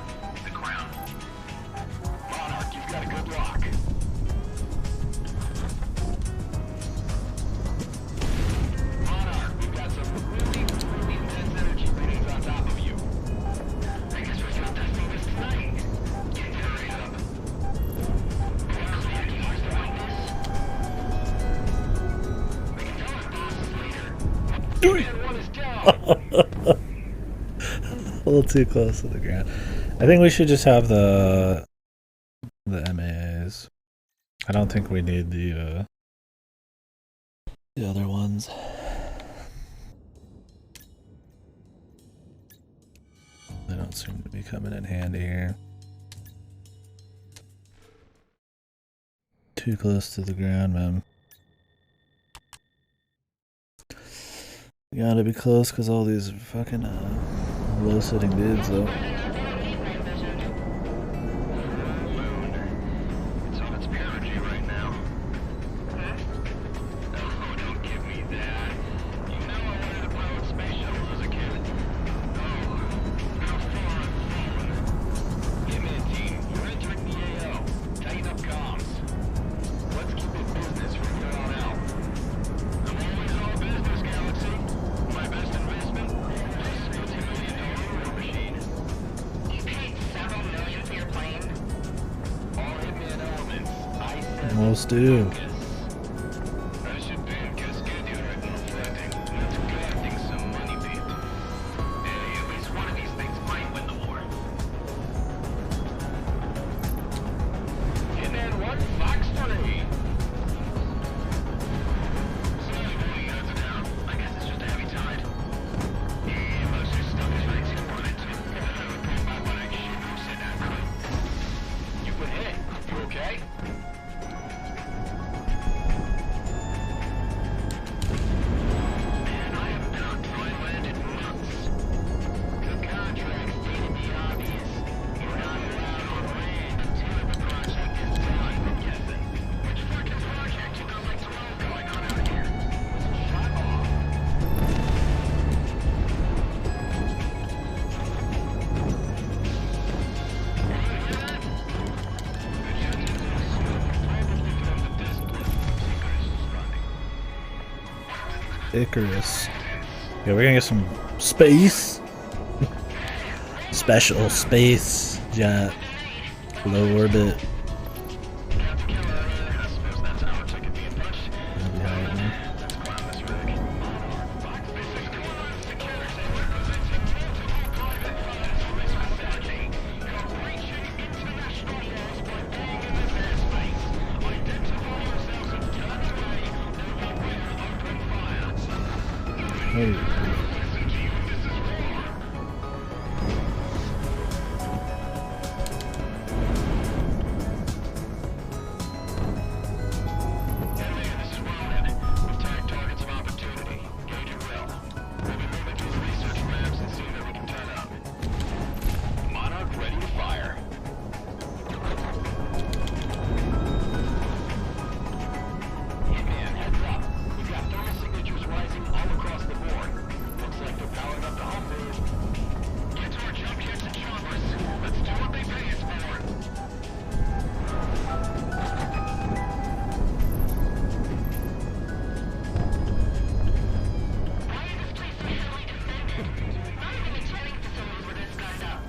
The Crown. Monarch, you've got a good lock. Monarch, we've got some really intense energy readings on top of you. I guess we're still testing this tonight. Get your rate up. Clear to use the weakness. We can tell our bosses later. And one is down. A little too close to the ground. I think we should just have the MAAs. I don't think we need the other ones. They don't seem to be coming in handy here. Too close to the ground, man. You gotta be close because all these fucking low-sitting dudes, though. It's on its perigee right now. Oh, don't give me that. You know I wanted to pilot space shuttles as a kid. Oh, how far I've fallen. Hitman team, you're entering the AO. Tighten up comms. Let's keep it business from here on out. I'm always all business, Galaxy. My best investment? This multi-million-dollar war machine. else do? I should be in Cascadia right now, fighting. Let's collecting some money, Pete. Hey, at least one of these things might win the war. And then one Fox 3. Slowly moving out of town. I guess it's just a heavy tide. Yeah, most of this stuff is ready to run into. If I ever pull my leg, who said I could? You've been hit. You okay? Man, I haven't been on dry land in months. The contract stated the obvious. You're not allowed on land until the project is done, I'm guessing. Which fucking project? You got like 12 going on out here. Shut off. Icarus. Yeah, we're gonna get some space. Special space jet. Low orbit. I suppose that's our ticket being punched. That'd be alright, man. Let's climb this rig. Oh. This is Wellhead. We've tagged targets of opportunity. Gauge it well. We'll be moving to the research labs and see that we can turn up. Monarch ready to fire. Hitman, heads up. We've got thermal signatures rising all across the board. Looks like they're powering up the home base. Get to our jump kits and choppers. Let's do what they pay us for. Why is this place so heavily defended? Not even the training facilities were this guy's up.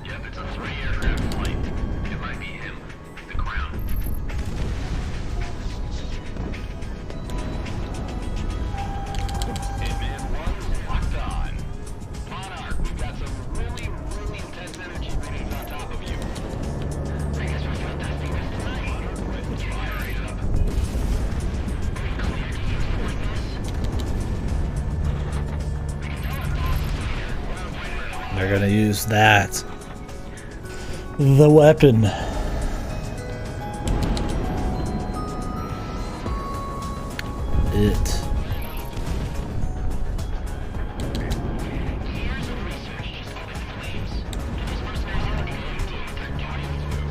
Yep, it's a 3-aircraft flight. It might be him. The Crown. Hitman 1 locked on. Monarch, we've got some really, really intense energy readings on top of you. I guess we're still testing this tonight. Monarch ready to fire it up. Clear to use force this. They're gonna use that. The weapon. It. Years of research just up in flames. These mercenaries have the AMD they're dying through.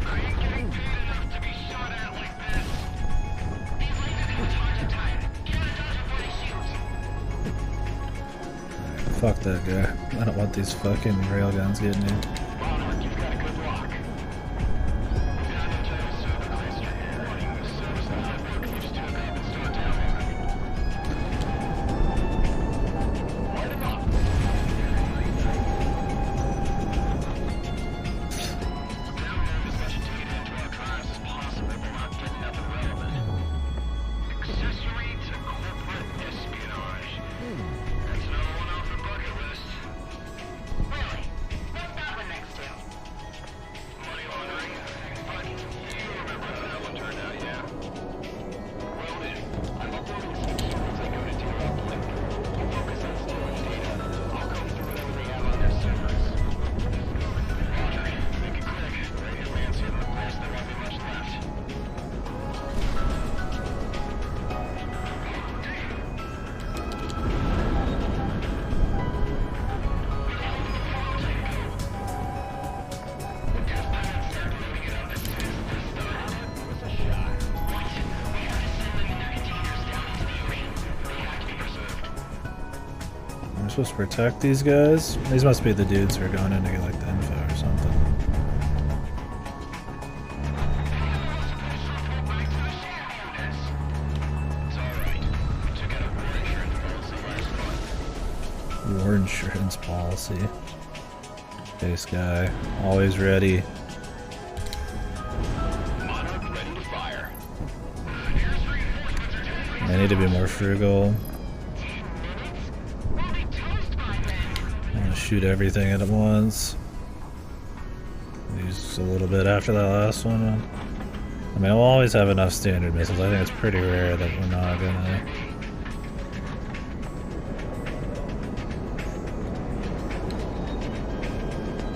I ain't getting paid enough to be shot at like this. These lasers have target time. Get out of dodge before they shoot. Fuck that guy. I don't want these fucking railguns getting in. Monarch, you've got a good lock. Down into the server cluster. Running the service network. You just took up and start down. Light him up. Down there as much data into our drives as possible, but not getting nothing relevant. Accessory to corporate espionage. That's another one off the bucket list. Really? What's that one next to? Money laundering. But you remember how that one turned out, yeah? Weldon, I'm uploading some keywords I noted to your uplink. You focus on stealing data. I'll comb through whatever they have on their servers. Roger. Make it quick. Radio man's hitting the place. There won't be much left. I'm supposed to protect these guys? These must be the dudes who are going in to get like the info or something. War insurance policy. Base guy, always ready. Monarch ready to fire. I need to be more frugal. 10 minutes? We'll be toast by then. I want to shoot everything at once. Use a little bit after that last one. I mean, I'll always have enough standard missiles. I think it's pretty rare that we're not gonna.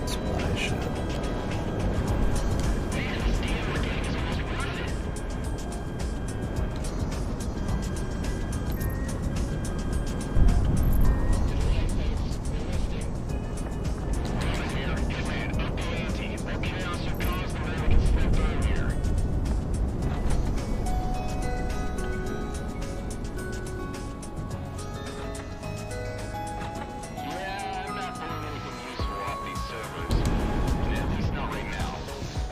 Supply ship. Yeah, I'm not pulling anything useful off these servers. At least not right now.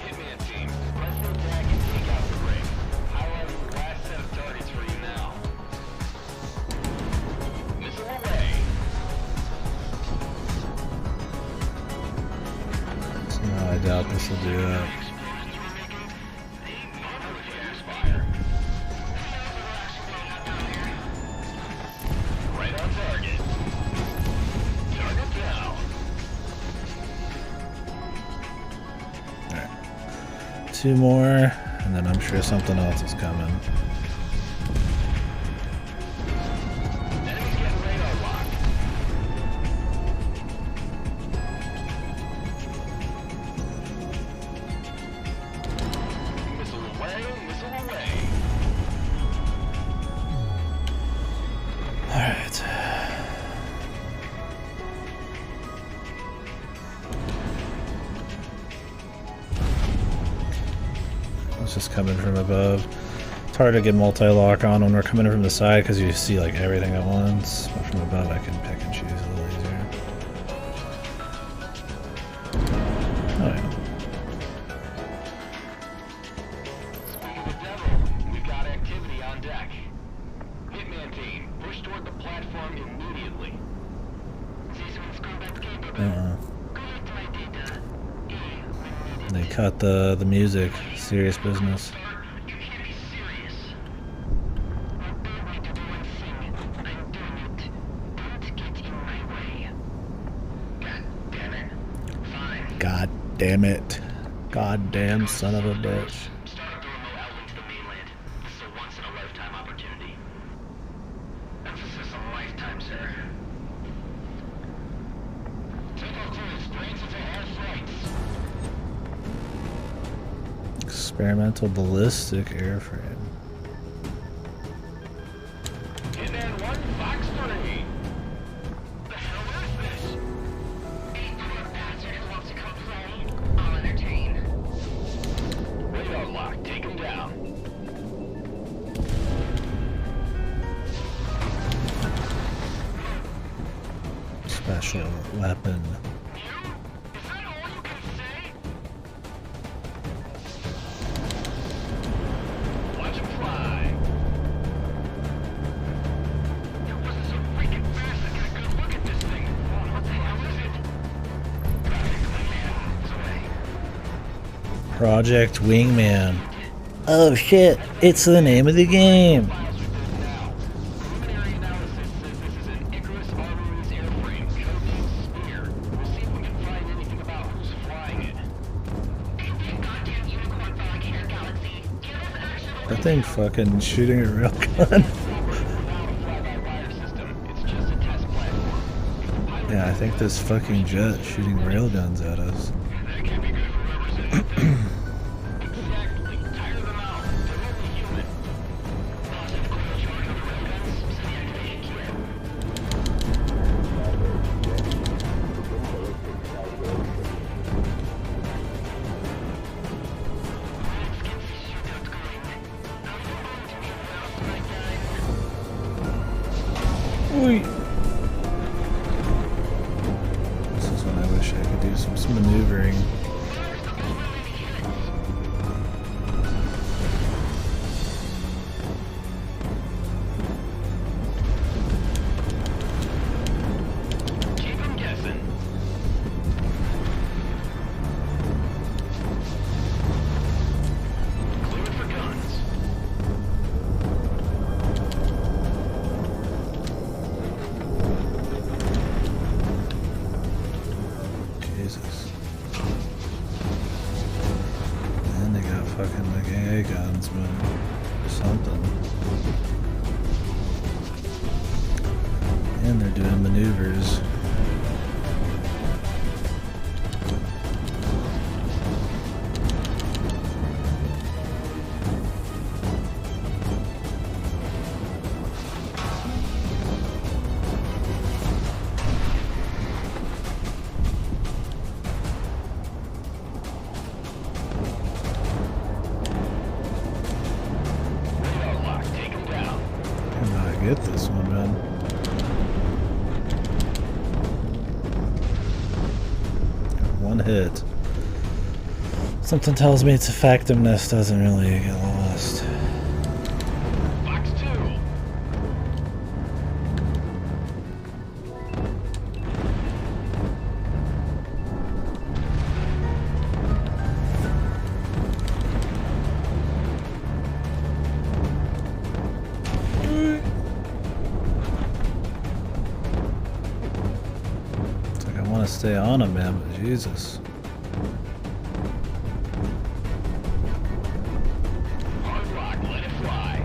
Hitman team, press the attack and take out the ring. Highlighting the last set of targets for you now. Missile away. So no, I doubt this will do that. Right on target. Target down. Alright. 2 more, and then I'm sure something else is coming. Enemies getting radar lock. Missile away, missile away. Alright. It's just coming from above. It's hard to get multi-lock on when we're coming from the side because you see like everything at once. But from above I can pick and choose a little easier. Oh yeah. Speak of the devil, we've got activity on deck. Hitman team, push toward the platform immediately. This one's combat capable. Collect my data. when needed. They cut the music. Serious business. You can't be serious. Obey me to do one thing. I'm doing it. Don't get in my way. God damn it. Fine. God damn it. God damn son of a bitch. Start up the remote outlet to the mainland. This is a once-in-a-lifetime opportunity. Emphasis on lifetime, sir. Takeoff crews, brains into air flights. Experimental ballistic airframe. Hitman 1, Fox 3. The hell is this? Any poor bastard who wants to come play, I'll entertain. Radar lock, take him down. Special weapon. Is that all you can say? Watch him fly. There wasn't so freaking fast I got a good look at this thing. What the hell is it? It's away. Project Wingman. Oh shit, it's the name of the game. Files with this now. Preliminary analysis says this is an Icarus Armories airframe, codename Spear. We'll see if we can find anything about who's flying it. Damn goddamn unicorn fabricator galaxy. Do you know what's actually That thing fucking shooting a real gun. Without a fly-by-wire system, it's just a test platform. Yeah, I think this fucking jet shooting railguns at us. That can't be good for whoever's in it then. Exactly. Tire them out. They're only human. positive coil charge on the railguns? Send the activation kit. Let's get this shootout going. Now you're going to be aroused, my guy. Oi. This is when I wish I could do some maneuvering. Jesus. And they got fucking like AA guns, but or something. And they're doing maneuvers. Get this one, man. One hit. Something tells me its effectiveness doesn't really get lost. Fox 2. It's like I want to stay on him, man, but Jesus. Hard lock, let it fly.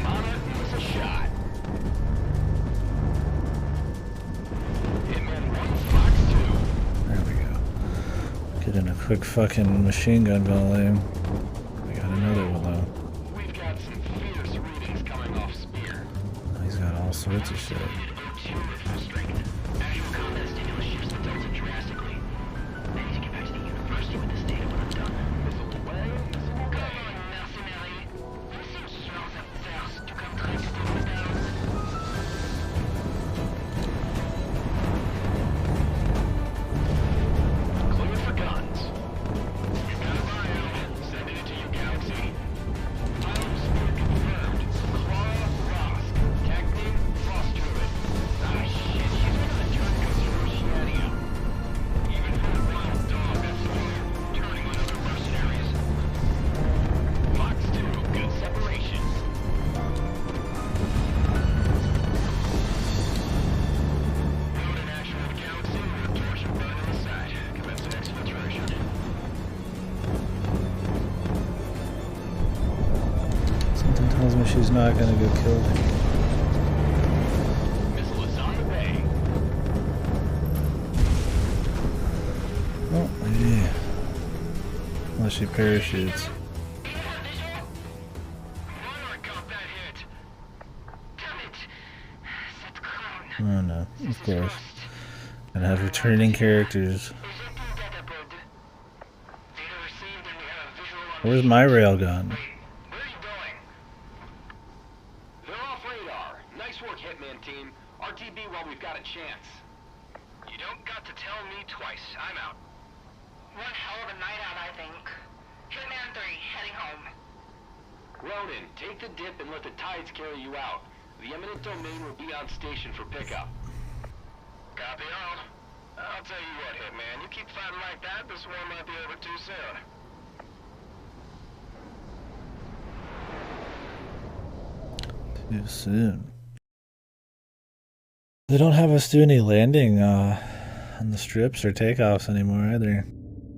Monarch gives a shot. Hitman 1, Fox 2. There we go. Get in a quick fucking machine gun volley. We got another one though. We've got some fierce readings coming off Spear. He's got all sorts of shit. Actual combat stimulus shifts the delta drastically. I need to get back to the university with this data when I'm done. Come on, mercenary. On sait qui lance à force, tout comme traiter de rebelles. Clear for guns. We've got a bio. Sending it to you, Galaxy. Pilot Spear confirmed. Clara Ross. Technique Frost Druid. Ah, shit. She's one of the turncoats from Oceania. Even for a wild dog, that's familiar. Turning on other mercenaries. Fox 2, good separation. Noted actual Galaxy with torsion burn in sight. Commencing exfiltration. Something tells me she's not gonna get killed. Missile is on the way. Oh, yeah. Unless she parachutes. Monarch got that hit. Damn it. Cette crown. Oh no, of course. Gonna have returning characters. Ejecting data pod. Data received and we have a visual on Where's my railgun? Where are you going? They're off radar. Nice work, Hitman team. RTB while we've got a chance. You don't got to tell me twice. I'm out. one hell of a night out, I think. Hitman 3, heading home. Ronan, take the dip and let the tides carry you out. The eminent domain will be on station for pickup. Copy all. I'll tell you what, Hitman. You keep fighting like that, this war might be over too soon. Too soon. They don't have us do any landing on the strips or takeoffs anymore either.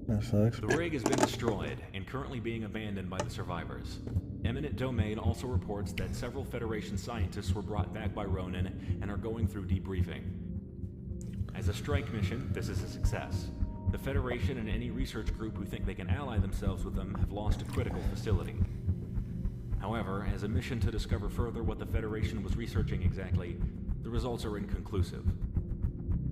That sucks. The rig has been destroyed and currently being abandoned by the survivors. Eminent Domain also reports that several Federation scientists were brought back by Ronan and are going through debriefing. As a strike mission, this is a success. The Federation and any research group who think they can ally themselves with them have lost a critical facility. However, as a mission to discover further what the Federation was researching exactly, the results are inconclusive.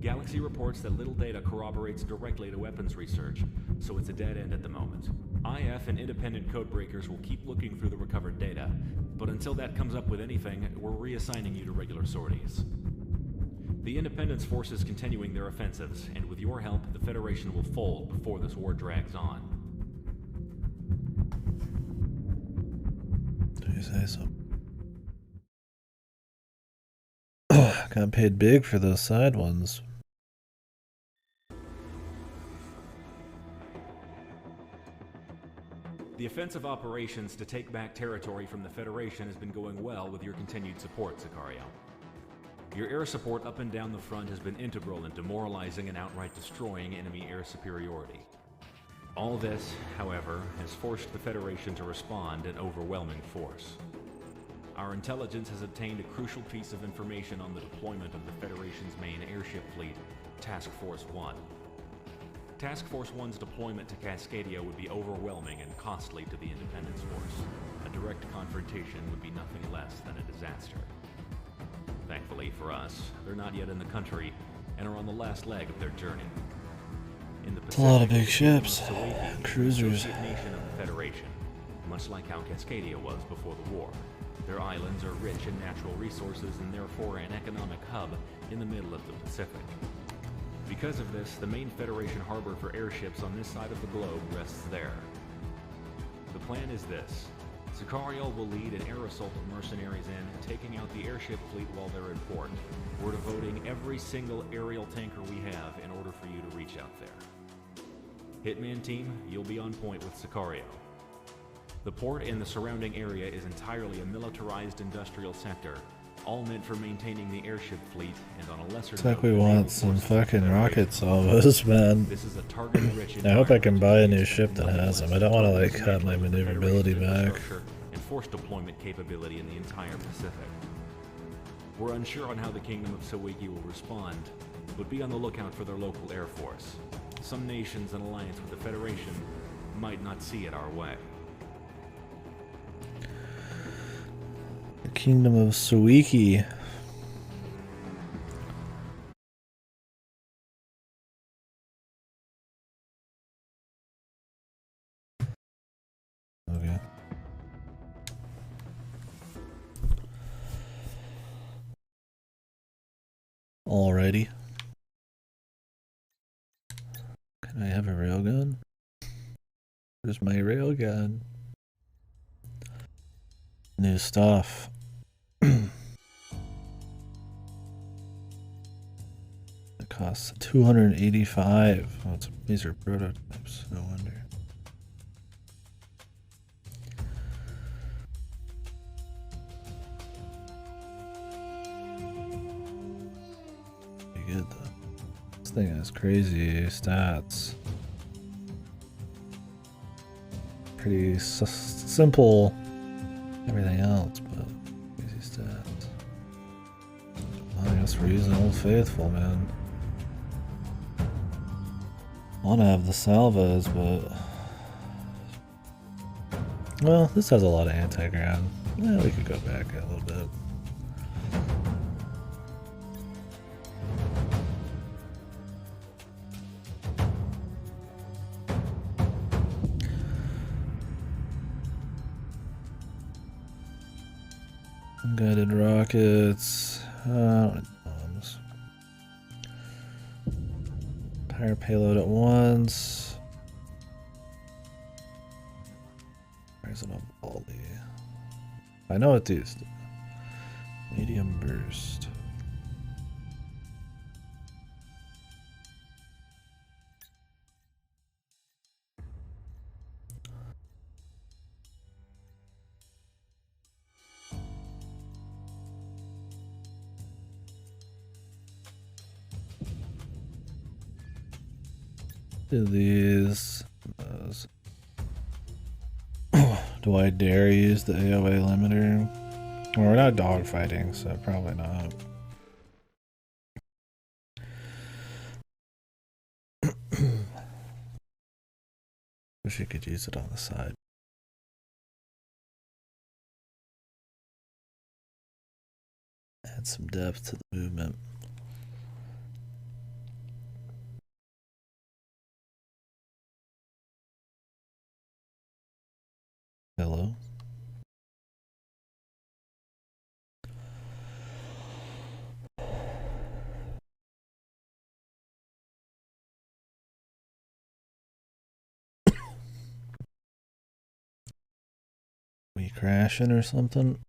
Galaxy reports that little data corroborates directly to weapons research, so it's a dead end at the moment. IF and independent codebreakers will keep looking through the recovered data, but until that comes up with anything, we're reassigning you to regular sorties. The Independence force is continuing their offensives, and with your help, the Federation will fold before this war drags on. Do you say so? Got paid big for those side ones. The offensive operations to take back territory from the Federation has been going well with your continued support, Sicario. Your air support up and down the front has been integral in demoralizing and outright destroying enemy air superiority. All this, however, has forced the Federation to respond in overwhelming force. Our intelligence has obtained a crucial piece of information on the deployment of the Federation's main airship fleet, Task Force One. Task Force One's deployment to Cascadia would be overwhelming and costly to the Independence Force. A direct confrontation would be nothing less than a disaster. Thankfully for us, they're not yet in the country and are on the last leg of their journey. In the It's a lot of big Pacific, ships, Sawaki, cruisers. an associate nation of the Federation, much like how Cascadia was before the war. Their islands are rich in natural resources and therefore an economic hub in the middle of the Pacific. Because of this, the main Federation harbor for airships on this side of the globe rests there. The plan is this. Sicario will lead an air assault of mercenaries in, taking out the airship fleet while they're in port. We're devoting every single aerial tanker we have in order for you to reach out there. Hitman team, you'll be on point with Sicario. The port and the surrounding area is entirely a militarized industrial sector, all meant for maintaining the airship fleet, and on a lesser It's like note, we the want naval some forces of the fucking Federation. rockets almost, man. This is a target-rich I hope I can environment buy a new used ship that nothing has less them. I don't want to than like cut my dismantling the maneuverability Federation's back. infrastructure and force deployment capability in the entire Pacific. We're unsure on how the Kingdom of Sawiki will respond, but be on the lookout for their local air force. Some nations in alliance with the Federation might not see it our way. The Kingdom of Sawiki. Okay. Alrighty. Can I have a railgun? Where's my railgun? New stuff. It costs 285. Oh, these are prototypes, no wonder. Pretty good though. This thing has crazy stats. Pretty simple everything else, but crazy stats. I guess we're using Old Faithful, man. I want to have the salvas, but well, this has a lot of anti-ground. Yeah, we could go back a little bit. Guided rockets. Bombs. Entire payload at once. Where's it on Baldy? I know what these do. Medium burst. Do these. Those. Do I dare use the AOA limiter? Well, we're not dogfighting, so probably not. Wish you could use it on the side. Add some depth to the movement. Hello? We crashing or something?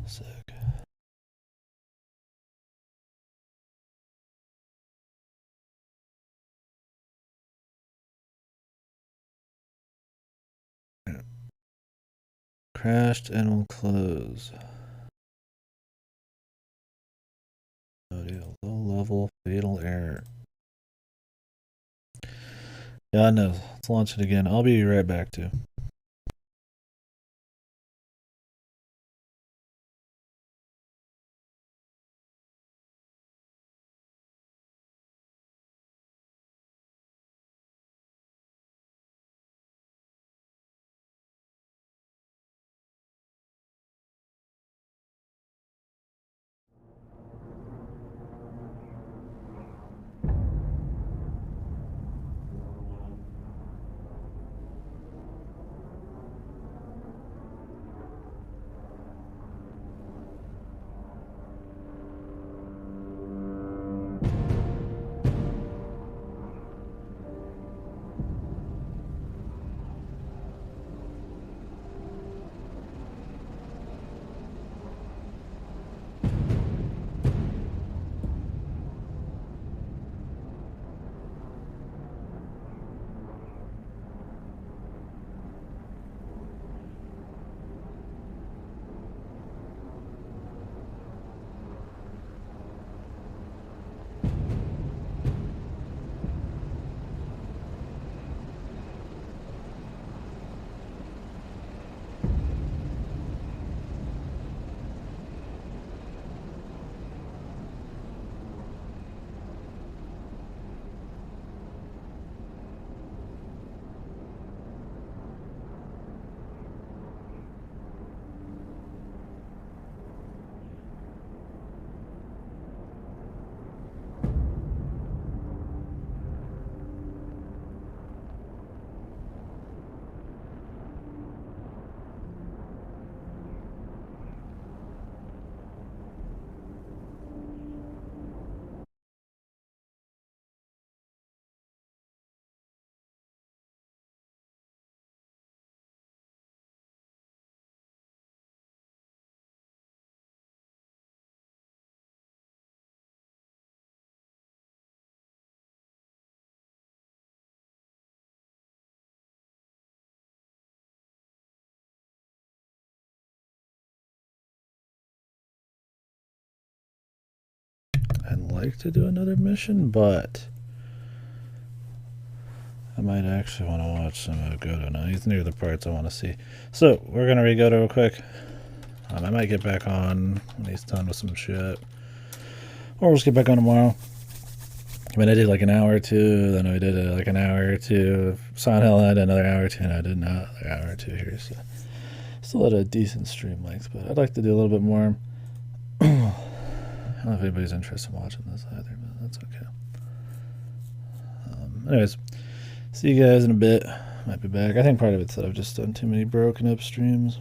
Sick. Crashed and will close. Low level fatal error. Yeah, I know. Let's launch it again. I'll be right back too. I'd like to do another mission, but I might actually want to watch some of Goto now. He's near the parts I want to see. So, we're going to re-Goto real quick. I might get back on when he's done with some shit. Or we'll just get back on tomorrow. I mean, I did like an hour or two, then I did like an hour or two. Silent Hill had another hour or two, and I did another hour or two here. So, still at a decent stream length, but I'd like to do a little bit more. I don't know if anybody's interested in watching this either, but that's okay. Anyways, see you guys in a bit. Might be back. I think part of it's that I've just done too many broken up streams.